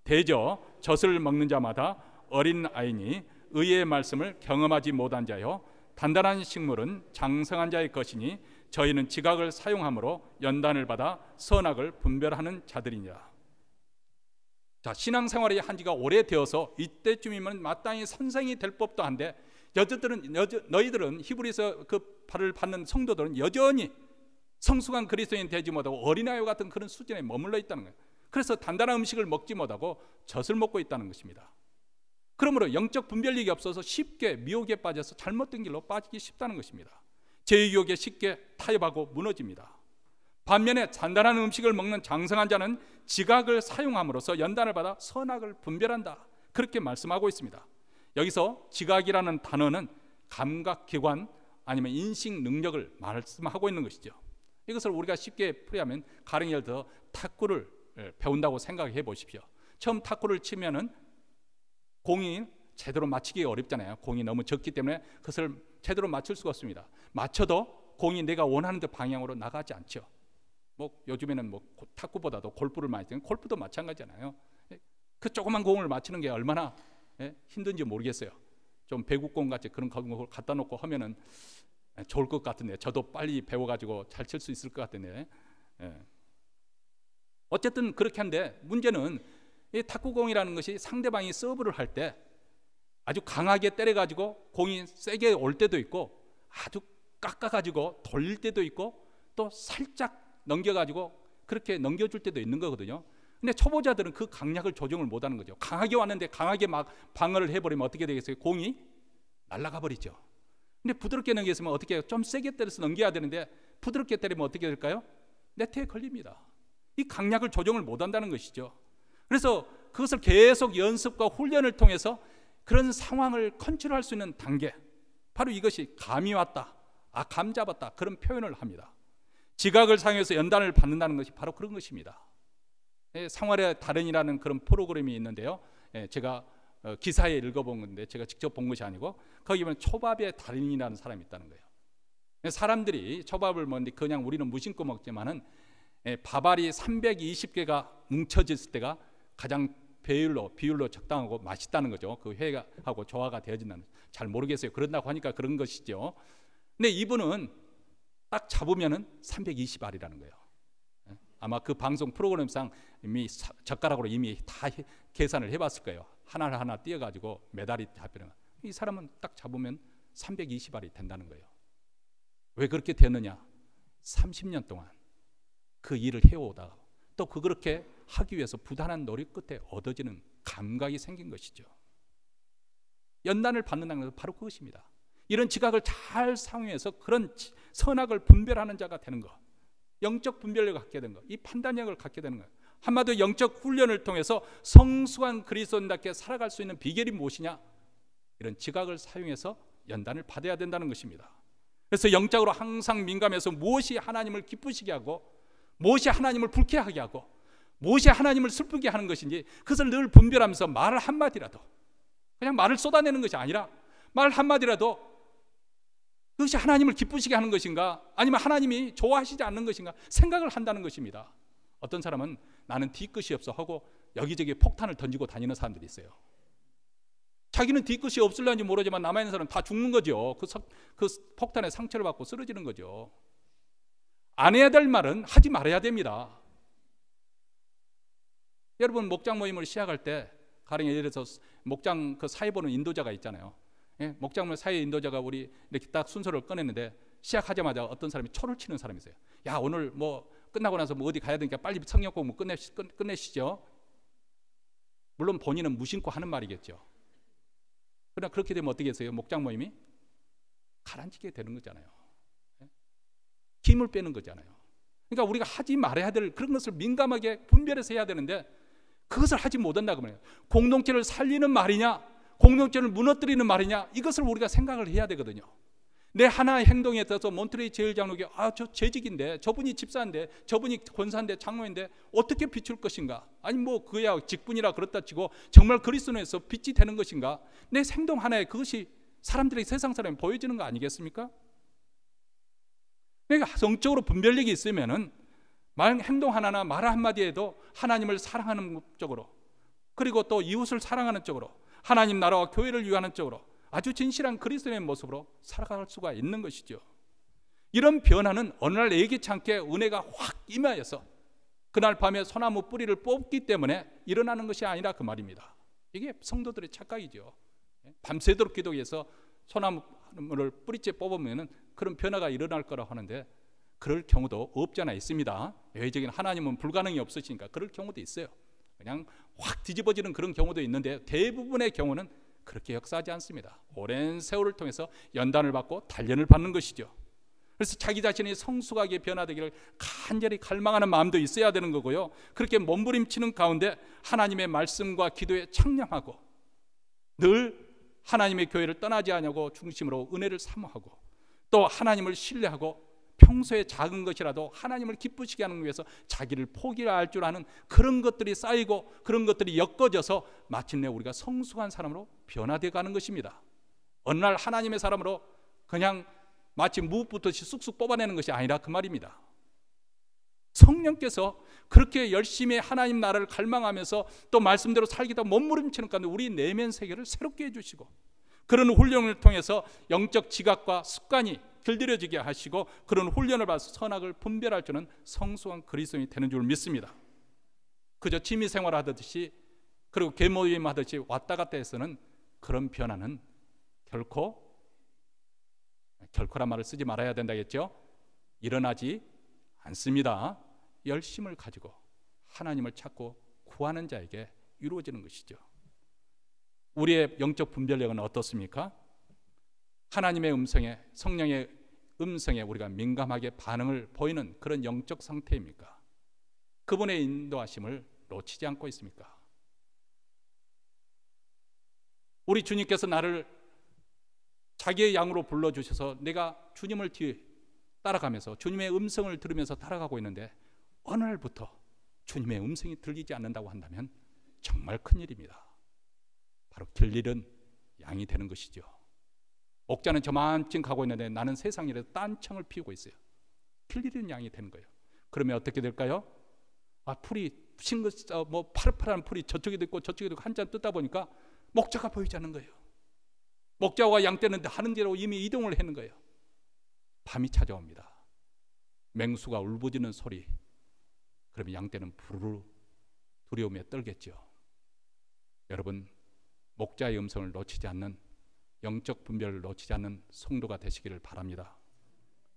대저 젖을 먹는 자마다 어린 아이니 의의 말씀을 경험하지 못한 자요, 단단한 식물은 장성한 자의 것이니 저희는 지각을 사용함으로 연단을 받아 선악을 분별하는 자들이니라. 자, 신앙생활이 한 지가 오래되어서 이때쯤이면 마땅히 선생이 될 법도 한데, 너희들은 히브리서 그 발을 받는 성도들은 여전히 성숙한 그리스도인 되지 못하고 어린아이와 같은 그런 수준에 머물러 있다는 거예요. 그래서 단단한 음식을 먹지 못하고 젖을 먹고 있다는 것입니다. 그러므로 영적 분별력이 없어서 쉽게 미혹에 빠져서 잘못된 길로 빠지기 쉽다는 것입니다. 제2유혹에 쉽게 타협하고 무너집니다. 반면에 단단한 음식을 먹는 장성한 자는 지각을 사용함으로써 연단을 받아 선악을 분별한다, 그렇게 말씀하고 있습니다. 여기서 지각이라는 단어는 감각기관 아니면 인식 능력을 말씀하고 있는 것이죠. 이것을 우리가 쉽게 풀이하면, 가령 예를 들어 탁구를 배운다고 생각해 보십시오. 처음 탁구를 치면은 공이 제대로 맞히기 어렵잖아요. 공이 너무 적기 때문에 그것을 제대로 맞출 수가 없습니다. 맞춰도 공이 내가 원하는 데 방향으로 나가지 않죠. 뭐 요즘에는 뭐 탁구보다도 골프를 많이 치는, 골프도 마찬가지잖아요. 그 조그만 공을 맞추는 게 얼마나 힘든지 모르겠어요. 좀 배구공 같이 그런 걸 갖다 놓고 하면은 좋을 것 같은데, 저도 빨리 배워가지고 잘 칠 수 있을 것 같은데. 어쨌든 그렇게 한데, 문제는 이 탁구공이라는 것이 상대방이 서브를 할 때 아주 강하게 때려가지고 공이 세게 올 때도 있고, 아주 깎아가지고 돌릴 때도 있고, 또 살짝 넘겨가지고 그렇게 넘겨줄 때도 있는 거거든요. 근데 초보자들은 그 강약을 조정을 못하는 거죠. 강하게 왔는데 강하게 막 방어를 해버리면 어떻게 되겠어요? 공이 날아가 버리죠. 근데 부드럽게 넘겼으면 어떻게 해요? 좀 세게 때려서 넘겨야 되는데 부드럽게 때리면 어떻게 될까요? 네트에 걸립니다. 이 강약을 조정을 못한다는 것이죠. 그래서 그것을 계속 연습과 훈련을 통해서 그런 상황을 컨트롤할 수 있는 단계, 바로 이것이 감이 왔다, 감 잡았다, 그런 표현을 합니다. 지각을 사용해서 연단을 받는다는 것이 바로 그런 것입니다. 생활의 달인이라는 그런 프로그램이 있는데요, 제가 기사에 읽어본 건데 제가 직접 본 것이 아니고, 거기 보면 초밥의 달인이라는 사람이 있다는 거예요. 사람들이 초밥을 먹는데 그냥 우리는 무심코 먹지만은 밥알이 320개가 뭉쳐졌을 때가 가장 비율로 적당하고 맛있다는 거죠. 그 회하고 조화가 되어진다는, 잘 모르겠어요. 그런다고 하니까 그런 것이죠. 근데 이분은 딱 잡으면은 320알이라는 거예요. 아마 그 방송 프로그램상 이미 젓가락으로 이미 다 계산을 해봤을 거예요. 하나하나 띄어가지고 메달이 잡히는. 이 사람은 딱 잡으면 320알이 된다는 거예요. 왜 그렇게 됐느냐? 30년 동안 그 일을 해오다가 또 그렇게 하기 위해서 부단한 노력 끝에 얻어지는 감각이 생긴 것이죠. 연단을 받는다는 것은 바로 그것입니다. 이런 지각을 잘 사용해서 그런 선악을 분별하는 자가 되는 것, 영적 분별력을 갖게 되는 것, 이 판단력을 갖게 되는 것. 한마디로 영적 훈련을 통해서 성숙한 그리스도인답게 살아갈 수 있는 비결이 무엇이냐? 이런 지각을 사용해서 연단을 받아야 된다는 것입니다. 그래서 영적으로 항상 민감해서 무엇이 하나님을 기쁘시게 하고 무엇이 하나님을 불쾌하게 하고 무엇이 하나님을 슬프게 하는 것인지 그것을 늘 분별하면서 말을 한마디라도, 그냥 말을 쏟아내는 것이 아니라 말 한마디라도 그것이 하나님을 기쁘시게 하는 것인가 아니면 하나님이 좋아하시지 않는 것인가 생각을 한다는 것입니다. 어떤 사람은 나는 뒤끝이 없어 하고 여기저기 폭탄을 던지고 다니는 사람들이 있어요. 자기는 뒤끝이 없을런지 모르지만 남아있는 사람은 다 죽는 거죠. 그 폭탄에 상처를 받고 쓰러지는 거죠. 안 해야 될 말은 하지 말아야 됩니다. 여러분, 목장 모임을 시작할 때 가령 예를 들어서 목장 그 사회 보는 인도자가 있잖아요. 예? 목장 모임 사회 인도자가 우리 이렇게 딱 순서를 꺼냈는데 시작하자마자 어떤 사람이 초를 치는 사람이 있어요. 야, 오늘 뭐 끝나고 나서 뭐 어디 가야 되니까 빨리 성경 공부 끝내시죠. 물론 본인은 무심코 하는 말이겠죠. 그러나 그렇게 되면 어떻게 했어요? 목장 모임이 가라앉히게 되는 거잖아요. 힘을 빼는 거잖아요. 그러니까 우리가 하지 말아야 될 그런 것을 민감하게 분별해서 해야 되는데 그것을 하지 못한다고 말해요. 공동체를 살리는 말이냐, 공동체를 무너뜨리는 말이냐, 이것을 우리가 생각을 해야 되거든요. 내 하나의 행동에 따라서 몬트레이 제일장로교 저 재직인데, 저분이 집사인데, 저분이 권사인데, 장로인데 어떻게 비출 것인가? 아니 뭐 그야 직분이라 그렇다 치고 정말 그리스도에서 빛이 되는 것인가? 내 행동 하나에 그것이 사람들이, 세상 사람이 보여지는 거 아니겠습니까? 그러니까 성적으로 분별력이 있으면은 행동 하나나 말 한마디에도 하나님을 사랑하는 쪽으로, 그리고 또 이웃을 사랑하는 쪽으로, 하나님 나라와 교회를 위하는 쪽으로 아주 진실한 그리스도의 모습으로 살아갈 수가 있는 것이죠. 이런 변화는 어느 날 예기치 않게 은혜가 확 임하여서 그날 밤에 소나무 뿌리를 뽑기 때문에 일어나는 것이 아니라 그 말입니다. 이게 성도들의 착각이죠. 밤새도록 기도해서 소나무를 뿌리째 뽑으면 그런 변화가 일어날 거라고 하는데 그럴 경우도 없지 않아 있습니다. 외적인 하나님은 불가능이 없으시니까 그럴 경우도 있어요. 그냥 확 뒤집어지는 그런 경우도 있는데 대부분의 경우는 그렇게 역사하지 않습니다. 오랜 세월을 통해서 연단을 받고 단련을 받는 것이죠. 그래서 자기 자신이 성숙하게 변화되기를 간절히 갈망하는 마음도 있어야 되는 거고요. 그렇게 몸부림치는 가운데 하나님의 말씀과 기도에 창념하고 늘 하나님의 교회를 떠나지 않냐고 중심으로 은혜를 사모하고 또 하나님을 신뢰하고 평소에 작은 것이라도 하나님을 기쁘시게 하는 위해서 자기를 포기할 줄 아는 그런 것들이 쌓이고 그런 것들이 엮어져서 마침내 우리가 성숙한 사람으로 변화되어 가는 것입니다. 어느 날 하나님의 사람으로 그냥 마치 무붓듯이 쑥쑥 뽑아내는 것이 아니라 그 말입니다. 성령께서 그렇게 열심히 하나님 나라를 갈망하면서 또 말씀대로 살기도 몸부림치는 가운데 우리 내면 세계를 새롭게 해주시고 그런 훈련을 통해서 영적 지각과 습관이 길들여지게 하시고 그런 훈련을 받아서 선악을 분별할 줄은 성숙한 그리스도인이 되는 줄 믿습니다. 그저 취미생활 하듯이 그리고 개모임 하듯이 왔다 갔다 해서는 그런 변화는 결코란 말을 쓰지 말아야 된다겠죠. 일어나지 않습니다. 열심을 가지고 하나님을 찾고 구하는 자에게 이루어지는 것이죠. 우리의 영적 분별력은 어떻습니까? 하나님의 음성에, 성령의 음성에 우리가 민감하게 반응을 보이는 그런 영적 상태입니까? 그분의 인도하심을 놓치지 않고 있습니까? 우리 주님께서 나를 자기의 양으로 불러주셔서 내가 주님을 뒤에 따라가면서 주님의 음성을 들으면서 따라가고 있는데 어느 날부터 주님의 음성이 들리지 않는다고 한다면 정말 큰일입니다. 바로 길 잃은 양이 되는 것이죠. 옥자는 저만큼 가고 있는데 나는 세상 일에 딴청을 피우고 있어요. 길 잃은 양이 되는 거예요. 그러면 어떻게 될까요? 풀이 뭐 파릇파릇한 풀이 저쪽에도 있고 저쪽에도 있고 한참 뜯다 보니까 목자가 보이지 않는 거예요. 목자와 양떼는 하는 대로 이미 이동을 했는 거예요. 밤이 찾아옵니다. 맹수가 울부짖는 소리. 그러면 양떼는 부르르 두려움에 떨겠죠. 여러분, 목자의 음성을 놓치지 않는, 영적 분별을 놓치지 않는 성도가 되시기를 바랍니다.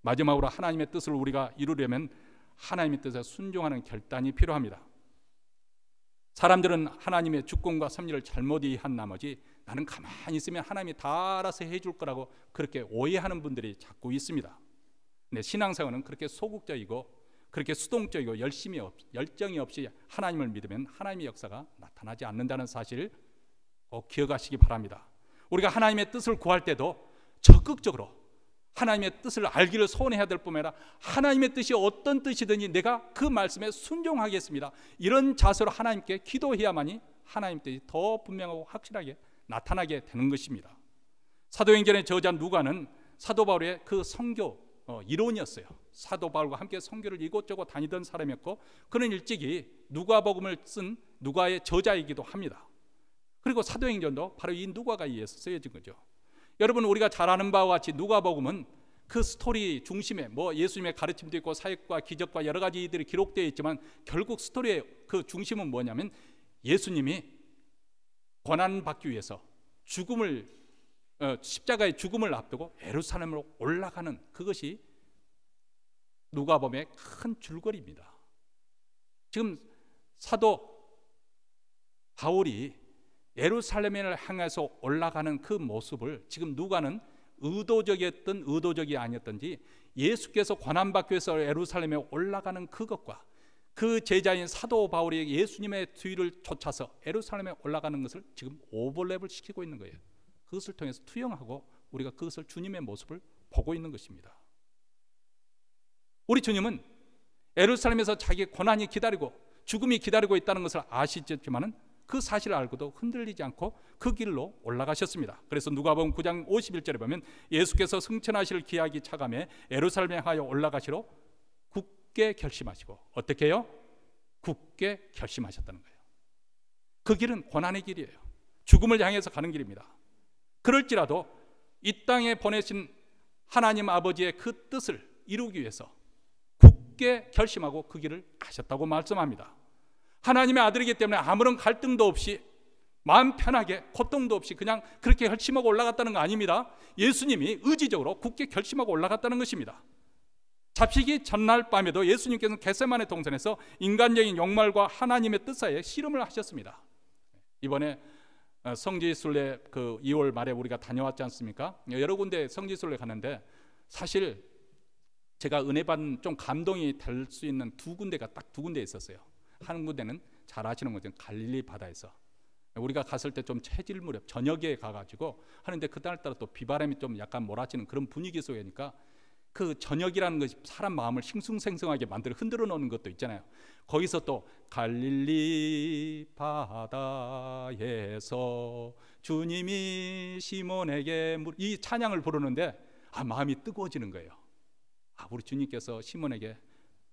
마지막으로 하나님의 뜻을 우리가 이루려면 하나님의 뜻에 순종하는 결단이 필요합니다. 사람들은 하나님의 주권과 섭리를 잘못 이해한 나머지 나는 가만히 있으면 하나님이 다 알아서 해줄 거라고 그렇게 오해하는 분들이 자꾸 있습니다. 근데 신앙생활은 그렇게 소극적이고 그렇게 수동적이고 열정이 없이 하나님을 믿으면 하나님의 역사가 나타나지 않는다는 사실을 꼭 기억하시기 바랍니다. 우리가 하나님의 뜻을 구할 때도 적극적으로 하나님의 뜻을 알기를 소원해야 될 뿐만 아니라 하나님의 뜻이 어떤 뜻이든지 내가 그 말씀에 순종하겠습니다, 이런 자세로 하나님께 기도해야만이 하나님 뜻이 더 분명하고 확실하게 나타나게 되는 것입니다. 사도행전의 저자 누가는 사도 바울의 그 선교 이론이었어요. 사도 바울과 함께 선교를 이곳저곳 다니던 사람이었고 그는 일찍이 누가복음을 쓴 누가의 저자이기도 합니다. 그리고 사도행전도 바로 이 누가가 의해서 쓰여진 거죠. 여러분, 우리가 잘 아는 바와 같이 누가복음은 그 스토리 중심에 예수님의 가르침도 있고 사역과 기적과 여러 가지 일들이 기록되어 있지만 결국 스토리의 그 중심은 뭐냐면 예수님이 고난받기 위해서 십자가의 죽음을 앞두고 예루살렘으로 올라가는 그것이 누가복음의 큰 줄거리입니다. 지금 사도 바울이 예루살렘을 향해서 올라가는 그 모습을 지금 누가는 의도적이었든 의도적이 아니었든지 예수께서 고난받기 위해서 예루살렘에 올라가는 그것과 그 제자인 사도 바울이 예수님의 뒤를 쫓아서 예루살렘에 올라가는 것을 지금 오버랩을 시키고 있는 거예요. 그것을 통해서 투영하고 우리가 그것을 주님의 모습을 보고 있는 것입니다. 우리 주님은 예루살렘에서 자기 고난이 기다리고 죽음이 기다리고 있다는 것을 아시겠지만은 그 사실을 알고도 흔들리지 않고 그 길로 올라가셨습니다. 그래서 누가복음 9장 51절에 보면 예수께서 승천하실 기약이 차감해 예루살렘에 하여 올라가시러 굳게 결심하시고, 어떻게 해요? 굳게 결심하셨다는 거예요. 그 길은 고난의 길이에요. 죽음을 향해서 가는 길입니다. 그럴지라도 이 땅에 보내신 하나님 아버지의 그 뜻을 이루기 위해서 굳게 결심하고 그 길을 가셨다고 말씀합니다. 하나님의 아들이기 때문에 아무런 갈등도 없이 마음 편하게 고통도 없이 그냥 그렇게 결심하고 올라갔다는 거 아닙니다. 예수님이 의지적으로 굳게 결심하고 올라갔다는 것입니다. 잡히기 전날 밤에도 예수님께서는 겟세마네 동산에서 인간적인 욕망과 하나님의 뜻 사이에 씨름을 하셨습니다. 이번에 성지순례 그 2월 말에 우리가 다녀왔지 않습니까? 여러 군데 성지순례 가는데 사실 제가 은혜 받은 좀 감동이 될 수 있는 두 군데가 딱 두 군데 있었어요. 한 군데는 잘 아시는 거죠. 갈릴리 바다에서 우리가 갔을 때 좀 채질 무렵 저녁에 가가지고 하는데 그날따라 또 비바람이 좀 약간 몰아치는 그런 분위기 속이니까 그 저녁이라는 것이 사람 마음을 싱숭생숭하게 만들어 흔들어 놓는 것도 있잖아요. 거기서 또 갈릴리 바다에서 주님이 시몬에게 이 찬양을 부르는데 마음이 뜨거워지는 거예요. 우리 주님께서 시몬에게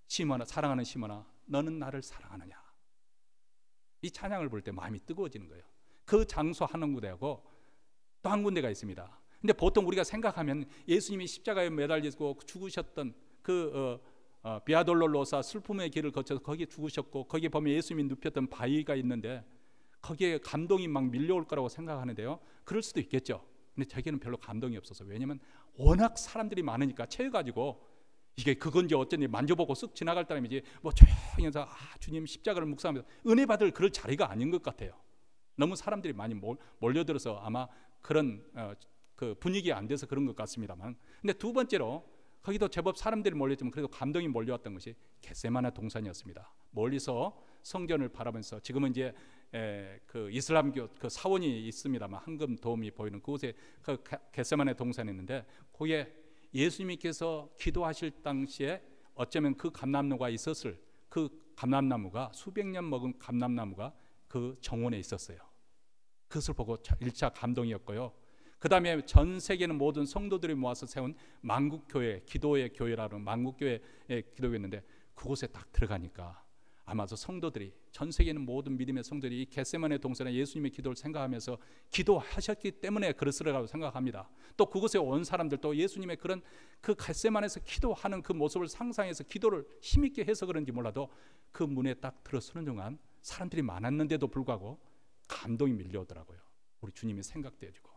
시몬아, 사랑하는 시몬아, 너는 나를 사랑하느냐, 이 찬양을 부를 때 마음이 뜨거워지는 거예요. 그 장소 한 군데하고 또 한 군데가 있습니다. 근데 보통 우리가 생각하면 예수님이 십자가에 매달리고 죽으셨던 그 비아돌로로사 슬픔의 길을 거쳐서 거기에 죽으셨고 거기에 보면 예수님이 눕혔던 바위가 있는데 거기에 감동이 막 밀려올 거라고 생각하는데요. 그럴 수도 있겠죠. 근데 저에게는 별로 감동이 없어서, 왜냐하면 워낙 사람들이 많으니까 채워가지고 이게 그건지 어쩐지 만져보고 쓱 지나갈 따름이지 조용히 해서 주님 십자가를 묵상하면서 은혜 받을 그럴 자리가 아닌 것 같아요. 너무 사람들이 많이 몰려들어서 아마 그런 그 분위기 안 돼서 그런 것 같습니다만, 근데 두 번째로 거기도 제법 사람들이 몰렸지만 그래도 감동이 몰려왔던 것이 겟세마네 동산이었습니다. 멀리서 성전을 바라보면서, 지금은 이제 그 이슬람교 그 사원이 있습니다만 황금 도움이 보이는 그곳에 그 겟세마네 동산이 있는데, 거기에 예수님께서 기도하실 당시에 어쩌면 그 감람나무가 있었을, 그 감람나무가 수백 년 먹은 감람나무가 그 정원에 있었어요. 그것을 보고 1차 감동이었고요. 그 다음에 전 세계는 모든 성도들이 모아서 세운 만국교회, 기도의 교회라는 만국교회의 기도회였는데, 그곳에 딱 들어가니까 아마도 성도들이, 전 세계는 모든 믿음의 성도들이 이 겟세마네 동산에 예수님의 기도를 생각하면서 기도하셨기 때문에 그랬으리라고 생각합니다. 또 그곳에 온 사람들도 예수님의 그런 그 겟세마네에서 기도하는 그 모습을 상상해서 기도를 힘있게 해서 그런지 몰라도 그 문에 딱 들어서는 동안 사람들이 많았는데도 불구하고 감동이 밀려오더라고요. 우리 주님이 생각되어지고.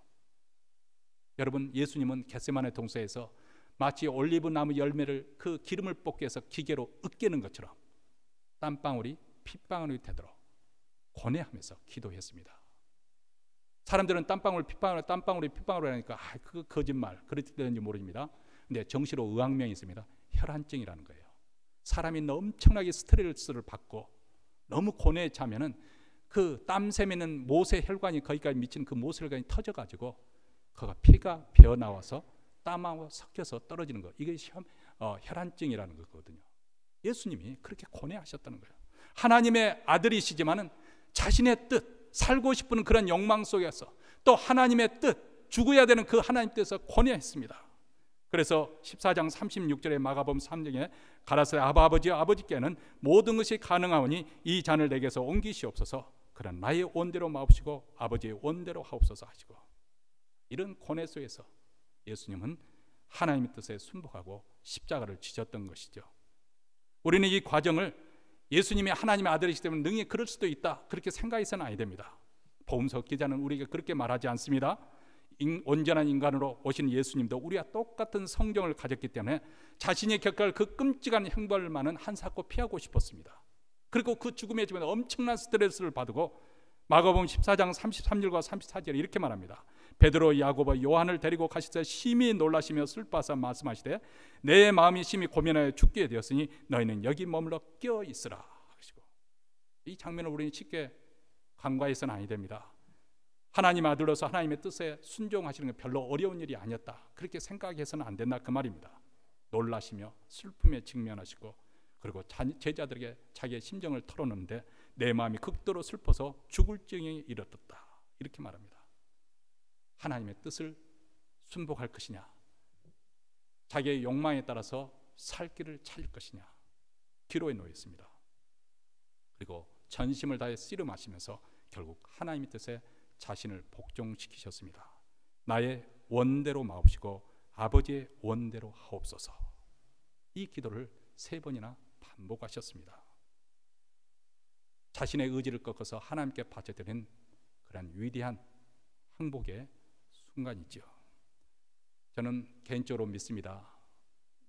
여러분, 예수님은 겟세마네 동산에서 마치 올리브 나무 열매를 그 기름을 볶기 위해서 기계로 으깨는 것처럼 땀방울이 핏방울이 되도록 권해하면서 기도했습니다. 사람들은 땀방울이 핏방울이 하니까 그거 거짓말 그렇게 되는지 모릅니다. 근데 정시로 의학명이 있습니다. 혈안증이라는 거예요. 사람이 엄청나게 스트레스를 받고 너무 고뇌에 차면은 그 땀샘에는 모세 혈관이 거기까지 미치는 그 모세 혈관이 터져가지고 그가 피가 배어 나와서 땀하고 섞여서 떨어지는 거. 이게 혈안증이라는 거거든요. 예수님이 그렇게 고뇌하셨다는 거예요. 하나님의 아들이시지만은 자신의 뜻, 살고 싶은 그런 욕망 속에서 또 하나님의 뜻, 죽어야 되는 그 하나님 뜻에서 고뇌했습니다. 그래서 14장 36절에 마가복음 3장에 가라사대 아버지께는 모든 것이 가능하오니 이 잔을 내게서 옮기시옵소서. 그런 나의 원대로 마옵시고 아버지의 원대로 하옵소서 하시고, 이런 고뇌 속에서 예수님은 하나님의 뜻에 순복하고 십자가를 지셨던 것이죠. 우리는 이 과정을 예수님이 하나님의 아들이시기 때문에 능히 그럴 수도 있다 그렇게 생각해서는 아니 됩니다. 복음서 기자는 우리에게 그렇게 말하지 않습니다. 온전한 인간으로 오신 예수님도 우리와 똑같은 성정을 가졌기 때문에 자신이 겪을 그 끔찍한 형벌만은 한사코 피하고 싶었습니다. 그리고 그 죽음의 집에 엄청난 스트레스를 받고 마가복음 14장 33절과 34절에 이렇게 말합니다. 베드로, 야고보, 요한을 데리고 가시서 심히 놀라시며 슬퍼하사 말씀하시되 내 마음이 심히 고민하여 죽게 되었으니 너희는 여기 머물러 깨어 있으라 하시고, 이 장면을 우리는 쉽게 간과해서는 아니 됩니다. 하나님 아들로서 하나님의 뜻에 순종하시는 게 별로 어려운 일이 아니었다 그렇게 생각해서는 안 된다 그 말입니다. 놀라시며 슬픔에 직면하시고 그리고 제자들에게 자기의 심정을 털어놓는데 내 마음이 극도로 슬퍼서 죽을 지경에 이르렀다 이렇게 말합니다. 하나님의 뜻을 순복할 것이냐, 자기의 욕망에 따라서 살 길을 찾을 것이냐 기로에 놓였습니다. 그리고 전심을 다해 씨름하시면서 결국 하나님의 뜻에 자신을 복종시키셨습니다. 나의 원대로 마옵시고 아버지의 원대로 하옵소서. 이 기도를 3번이나 반복하셨습니다. 자신의 의지를 꺾어서 하나님께 바쳐드린 그런 위대한 항복의 순간이죠. 저는 개인적으로 믿습니다.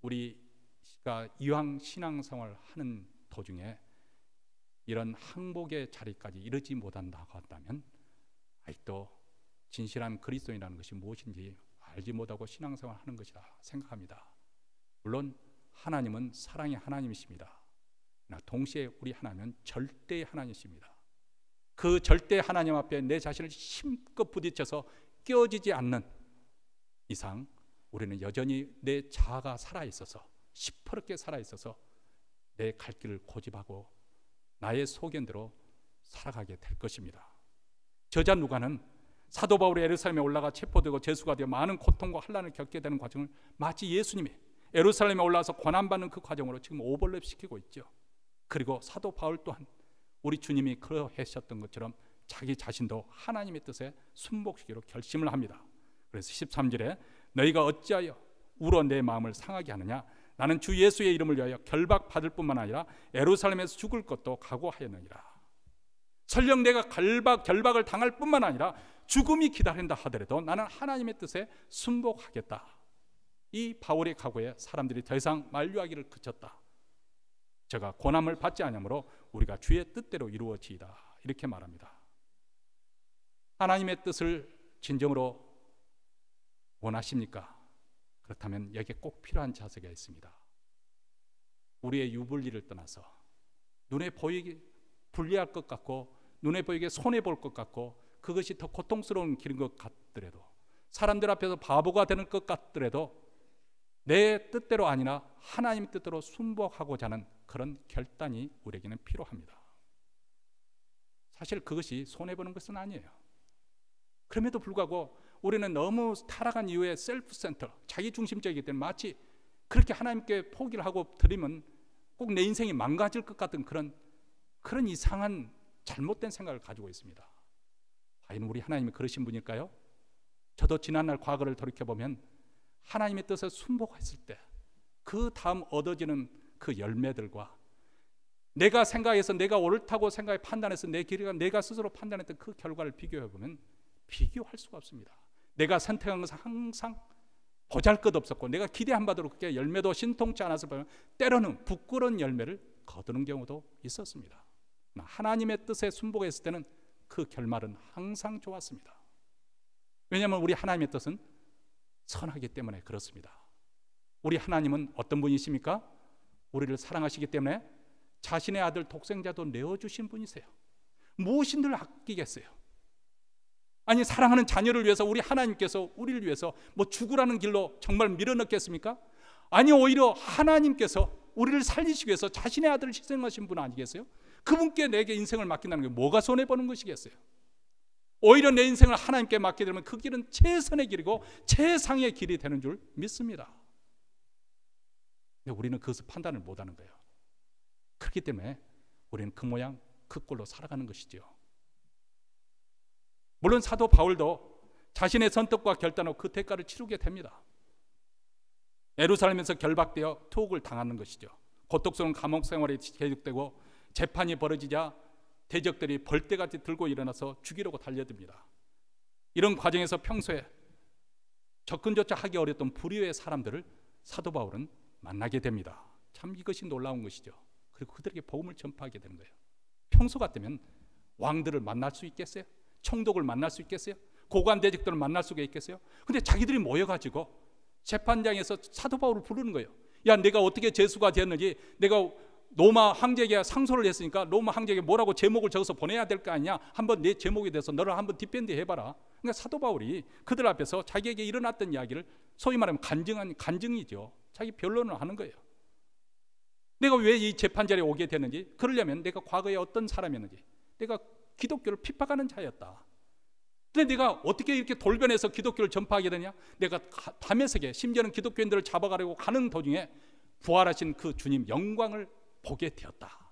우리가 이왕 신앙생활을 하는 도중에 이런 항복의 자리까지 이르지 못한다고 한다면 아직도 진실한 그리스도인이라는 것이 무엇인지 알지 못하고 신앙생활을 하는 것이라 생각합니다. 물론 하나님은 사랑의 하나님이십니다. 그러나 동시에 우리 하나님은 절대의 하나님이십니다. 그 절대 하나님 앞에 내 자신을 힘껏 부딪혀서 깨어지지 않는 이상 우리는 여전히 내 자아가 살아있어서 시퍼렇게 살아있어서 내 갈 길을 고집하고 나의 소견대로 살아가게 될 것입니다. 저자 누가는 사도 바울이 예루살렘에 올라가 체포되고 제수가 되어 많은 고통과 환난을 겪게 되는 과정을 마치 예수님이 예루살렘에 올라와서 고난받는 그 과정으로 지금 오버랩시키고 있죠. 그리고 사도 바울 또한 우리 주님이 그러하셨던 것처럼 자기 자신도 하나님의 뜻에 순복시키기로 결심을 합니다. 그래서 13절에 너희가 어찌하여 울어 내 마음을 상하게 하느냐, 나는 주 예수의 이름을 위하여 결박받을 뿐만 아니라 예루살렘에서 죽을 것도 각오하였느니라. 설령 내가 결박을 당할 뿐만 아니라 죽음이 기다린다 하더라도 나는 하나님의 뜻에 순복하겠다. 이 바울의 각오에 사람들이 더 이상 만류하기를 그쳤다. 제가 고난을 받지 아니하므로 우리가 주의 뜻대로 이루어지이다 이렇게 말합니다. 하나님의 뜻을 진정으로 원하십니까? 그렇다면 여기에 꼭 필요한 자세가 있습니다. 우리의 유불리를 떠나서 눈에 보이기 불리할 것 같고 눈에 보이게 손해볼 것 같고 그것이 더 고통스러운 길인 것 같더라도, 사람들 앞에서 바보가 되는 것 같더라도 내 뜻대로 아니라 하나님 뜻대로 순복하고자 하는 그런 결단이 우리에게는 필요합니다. 사실 그것이 손해보는 것은 아니에요. 그럼에도 불구하고 우리는 너무 타락한 이후에 셀프 센터, 자기중심적이기 때문에 마치 그렇게 하나님께 포기를 하고 드리면 꼭 내 인생이 망가질 것 같은 그런 이상한 잘못된 생각을 가지고 있습니다. 과연 우리 하나님이 그러신 분일까요? 저도 지난날 과거를 돌이켜보면 하나님의 뜻에 순복했을 때 그 다음 얻어지는 그 열매들과 내가 생각해서 내가 옳다고 생각해 판단해서 내 길을 내가 스스로 판단했던 그 결과를 비교해보면 비교할 수가 없습니다. 내가 선택한 것은 항상 보잘것없었고 내가 기대한 바대로 그렇게 열매도 신통치 않았을 뿐 때로는 부끄러운 열매를 거두는 경우도 있었습니다. 하나님의 뜻에 순복했을 때는 그 결말은 항상 좋았습니다. 왜냐하면 우리 하나님의 뜻은 선하기 때문에 그렇습니다. 우리 하나님은 어떤 분이십니까? 우리를 사랑하시기 때문에 자신의 아들 독생자도 내어주신 분이세요. 무엇인들 아끼겠어요? 아니, 사랑하는 자녀를 위해서 우리 하나님께서 우리를 위해서 뭐 죽으라는 길로 정말 밀어넣겠습니까? 아니, 오히려 하나님께서 우리를 살리시기 위해서 자신의 아들을 희생하신 분 아니겠어요? 그분께 내게 인생을 맡긴다는 게 뭐가 손해보는 것이겠어요? 오히려 내 인생을 하나님께 맡게 되면 그 길은 최선의 길이고 최상의 길이 되는 줄 믿습니다. 근데 우리는 그것을 판단을 못하는 거예요. 그렇기 때문에 우리는 그 모양 그 꼴로 살아가는 것이죠. 물론 사도 바울도 자신의 선택과 결단으로 그 대가를 치르게 됩니다. 예루살렘에서 결박되어 투옥을 당하는 것이죠. 고통스러운 감옥 생활이 계속되고 재판이 벌어지자 대적들이 벌떼같이 들고 일어나서 죽이려고 달려듭니다. 이런 과정에서 평소에 접근조차 하기 어렸던 불의의 사람들을 사도 바울은 만나게 됩니다. 참 이것이 놀라운 것이죠. 그리고 그들에게 복음을 전파하게 되는 거예요. 평소 같으면 왕들을 만날 수 있겠어요? 총독을 만날 수 있겠어요? 고관 대적들을 만날 수가 있겠어요? 근데 자기들이 모여가지고 재판장에서 사도 바울을 부르는 거예요. 야, 내가 어떻게 죄수가 되었는지, 내가 로마 황제에게 상소를 했으니까 로마 황제에게 뭐라고 제목을 적어서 보내야 될 거 아니냐, 한번 내 제목에 대해서 너를 한번 디펜드 해봐라. 그러니까 사도 바울이 그들 앞에서 자기에게 일어났던 이야기를 소위 말하면 간증이죠. 자기 변론을 하는 거예요. 내가 왜 이 재판 자리에 오게 됐는지, 그러려면 내가 과거에 어떤 사람이었는지, 내가 기독교를 핍박하는 자였다. 근데 내가 어떻게 이렇게 돌변해서 기독교를 전파하게 되냐? 내가 다메섹에 심지어는 기독교인들을 잡아가려고 가는 도중에 부활하신 그 주님 영광을 보게 되었다.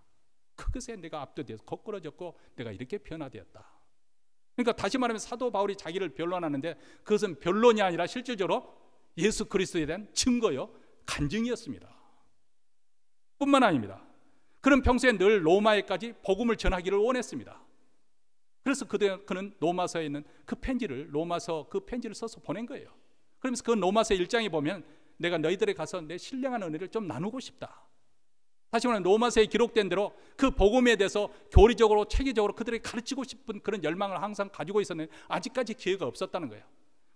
그것에 내가 압도되어서 거꾸러졌고 내가 이렇게 변화되었다. 그러니까 다시 말하면 사도 바울이 자기를 변론하는데 그것은 변론이 아니라 실질적으로 예수 그리스도에 대한 증거요, 간증이었습니다. 뿐만 아닙니다. 그는 평소에 늘 로마에까지 복음을 전하기를 원했습니다. 그래서 그는 로마서에 있는 그 편지를, 로마서 그 편지를 써서 보낸 거예요. 그러면서 그 로마서 1장에 보면 내가 너희들에 가서 내 신령한 은혜를 좀 나누고 싶다. 다시 말하면 로마서에 기록된 대로 그 복음에 대해서 교리적으로 체계적으로 그들에게 가르치고 싶은 그런 열망을 항상 가지고 있었는데 아직까지 기회가 없었다는 거예요.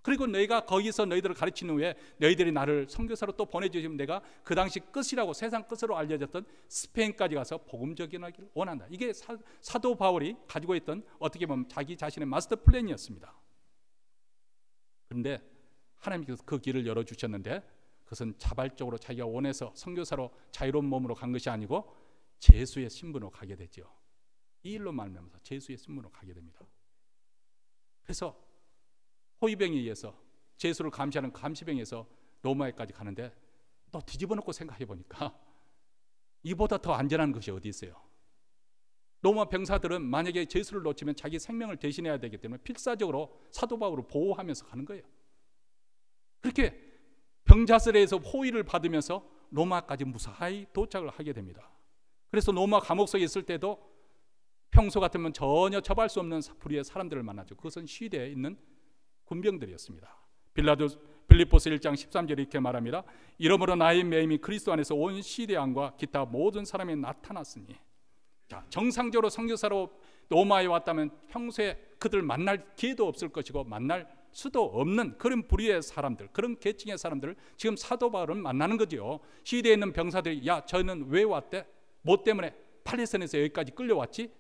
그리고 너희가 거기서 너희들을 가르친 후에 너희들이 나를 선교사로 또 보내주시면 내가 그 당시 끝이라고, 세상 끝으로 알려졌던 스페인까지 가서 복음 전하기를 원한다. 이게 사도 바울이 가지고 있던 어떻게 보면 자기 자신의 마스터 플랜이었습니다. 그런데 하나님께서 그 길을 열어주셨는데 그것은 자발적으로 자기가 원해서 선교사로 자유로운 몸으로 간 것이 아니고 제수의 신분으로 가게 되죠. 이 일로 말미암아서 제수의 신분으로 가게 됩니다. 그래서 호위병에 의해서 제수를 감시하는 감시병에서 로마에까지 가는데 또 뒤집어 놓고 생각해 보니까 이보다 더 안전한 것이 어디 있어요? 로마 병사들은 만약에 제수를 놓치면 자기 생명을 대신해야 되기 때문에 필사적으로 사도 바울을 보호하면서 가는 거예요. 그렇게 병자설에서 호위를 받으면서 로마까지 무사히 도착을 하게 됩니다. 그래서 로마 감옥소에 있을 때도 평소 같으면 전혀 접할 수 없는 불의의 사람들을 만나죠. 그것은 시대에 있는 군병들이었습니다. 빌립보서 1장 13절에 이렇게 말합니다. 이러므로 나의 매임이 그리스도 안에서 온 시대왕과 기타 모든 사람이 나타났으니. 자, 정상적으로 선교사로 로마에 왔다면 평소에 그들 만날 기회도 없을 것이고 만날 수도 없는 그런 불의의 사람들, 그런 계층의 사람들을 지금 사도 바울은 만나는 거죠. 시대에 있는 병사들이 야, 저는 왜 왔대? 뭐 때문에 팔레스타인에서 여기까지 끌려왔지?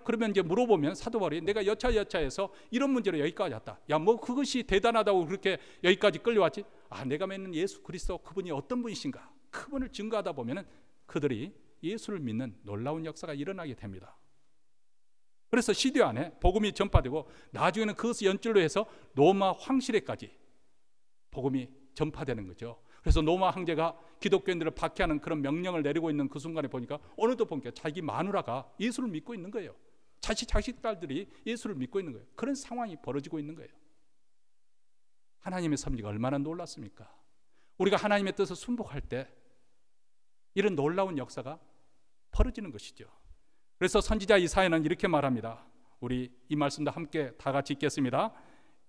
그러면 이제 물어보면 사도 바울이 내가 여차여차해서 이런 문제로 여기까지 왔다. 야, 뭐 그것이 대단하다고 그렇게 여기까지 끌려왔지? 내가 믿는 예수 그리스도 그분이 어떤 분이신가? 그분을 증거하다 보면은 그들이 예수를 믿는 놀라운 역사가 일어나게 됩니다. 그래서 시대 안에 복음이 전파되고 나중에는 그것을 연줄로 해서 로마 황실에까지 복음이 전파되는 거죠. 그래서 로마 황제가 기독교인들을 박해하는 그런 명령을 내리고 있는 그 순간에 보니까 어느덧 보니까 자기 마누라가 예수를 믿고 있는 거예요. 자식 딸들이 예수를 믿고 있는 거예요. 그런 상황이 벌어지고 있는 거예요. 하나님의 섭리가 얼마나 놀랐습니까? 우리가 하나님의 뜻을 순복할 때 이런 놀라운 역사가 벌어지는 것이죠. 그래서 선지자 이사야는 이렇게 말합니다. 우리 이 말씀도 함께 다 같이 읽겠습니다.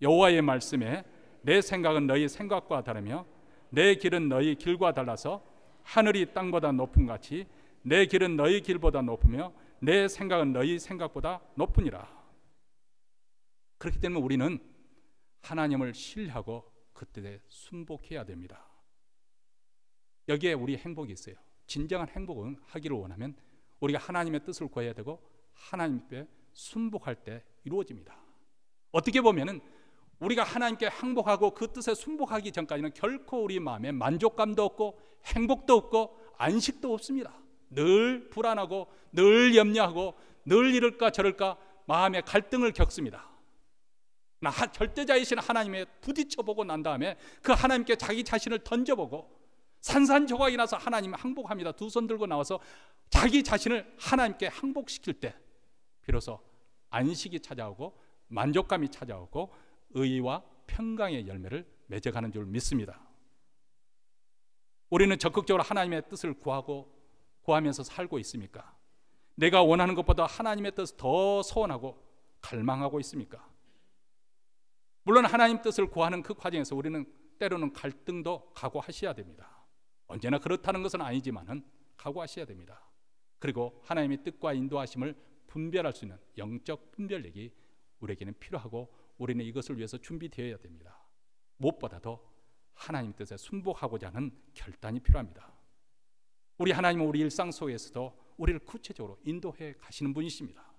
여호와의 말씀에 내 생각은 너희 생각과 다르며 내 길은 너희 길과 달라서 하늘이 땅보다 높은 같이 내 길은 너희 길보다 높으며 내 생각은 너희 생각보다 높으니라. 그렇기 때문에 우리는 하나님을 신뢰하고 그 뜻에 순복해야 됩니다. 여기에 우리 행복이 있어요. 진정한 행복은 하기를 원하면 우리가 하나님의 뜻을 구해야 되고 하나님께 순복할 때 이루어집니다. 어떻게 보면은 우리가 하나님께 항복하고 그 뜻에 순복하기 전까지는 결코 우리 마음에 만족감도 없고 행복도 없고 안식도 없습니다. 늘 불안하고 늘 염려하고 늘 이럴까 저럴까 마음의 갈등을 겪습니다. 절대자이신 하나님에 부딪혀보고 난 다음에 그 하나님께 자기 자신을 던져보고 산산조각이 나서 하나님 항복합니다. 두 손 들고 나와서 자기 자신을 하나님께 항복시킬 때 비로소 안식이 찾아오고 만족감이 찾아오고 의와 평강의 열매를 맺어가는 줄 믿습니다. 우리는 적극적으로 하나님의 뜻을 구하면서 살고 있습니까? 내가 원하는 것보다 하나님의 뜻을 더 소원하고 갈망하고 있습니까? 물론 하나님 뜻을 구하는 그 과정에서 우리는 때로는 갈등도 각오하셔야 됩니다. 언제나 그렇다는 것은 아니지만은 각오하셔야 됩니다. 그리고 하나님의 뜻과 인도하심을 분별할 수 있는 영적 분별력이 우리에게는 필요하고 우리는 이것을 위해서 준비되어야 됩니다. 무엇보다도 하나님 뜻에 순복하고자 하는 결단이 필요합니다. 우리 하나님은 우리 일상 속에서도 우리를 구체적으로 인도해 가시는 분이십니다.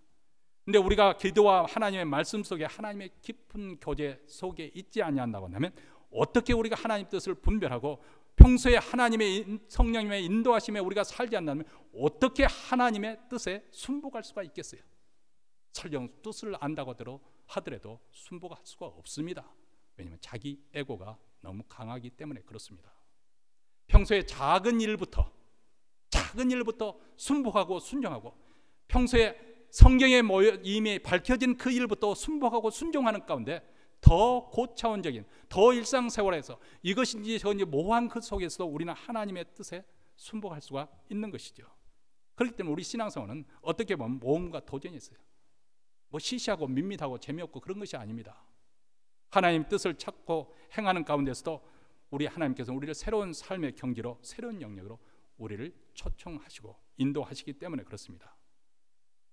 근데 우리가 기도와 하나님의 말씀 속에 하나님의 깊은 교제 속에 있지 아니한다고 한다면 어떻게 우리가 하나님 뜻을 분별하고 평소에 하나님의 성령님의 인도하심에 우리가 살지 않는다면 어떻게 하나님의 뜻에 순복할 수가 있겠어요? 설령 뜻을 안다고 하더라도 순복할 수가 없습니다. 왜냐하면 자기 에고가 너무 강하기 때문에 그렇습니다. 평소에 작은 일부터 순복하고 순종하고 평소에 성경에 이미 밝혀진 그 일부터 순복하고 순종하는 가운데 더 고차원적인 더 일상생활에서 이것인지 저것인지 모호한 그 속에서도 우리는 하나님의 뜻에 순복할 수가 있는 것이죠. 그렇기 때문에 우리 신앙생활은 어떻게 보면 모험과 도전이 있어요. 뭐 시시하고 밋밋하고 재미없고 그런 것이 아닙니다. 하나님 뜻을 찾고 행하는 가운데서도 우리 하나님께서 우리를 새로운 삶의 경지로 새로운 영역으로 우리를 초청하시고 인도하시기 때문에 그렇습니다.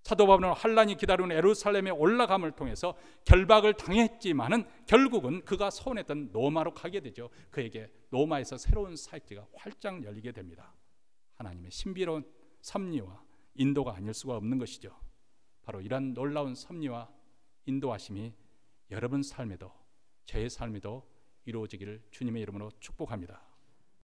사도 바울은 환란이 기다리는 예루살렘에 올라감을 통해서 결박을 당했지만은 결국은 그가 소원했던 로마로 가게 되죠. 그에게 로마에서 새로운 사역지가 활짝 열리게 됩니다. 하나님의 신비로운 섭리와 인도가 아닐 수가 없는 것이죠. 바로 이런 놀라운 섭리와 인도하심이 여러분 삶에도 제 삶에도 이루어지기를 주님의 이름으로 축복합니다.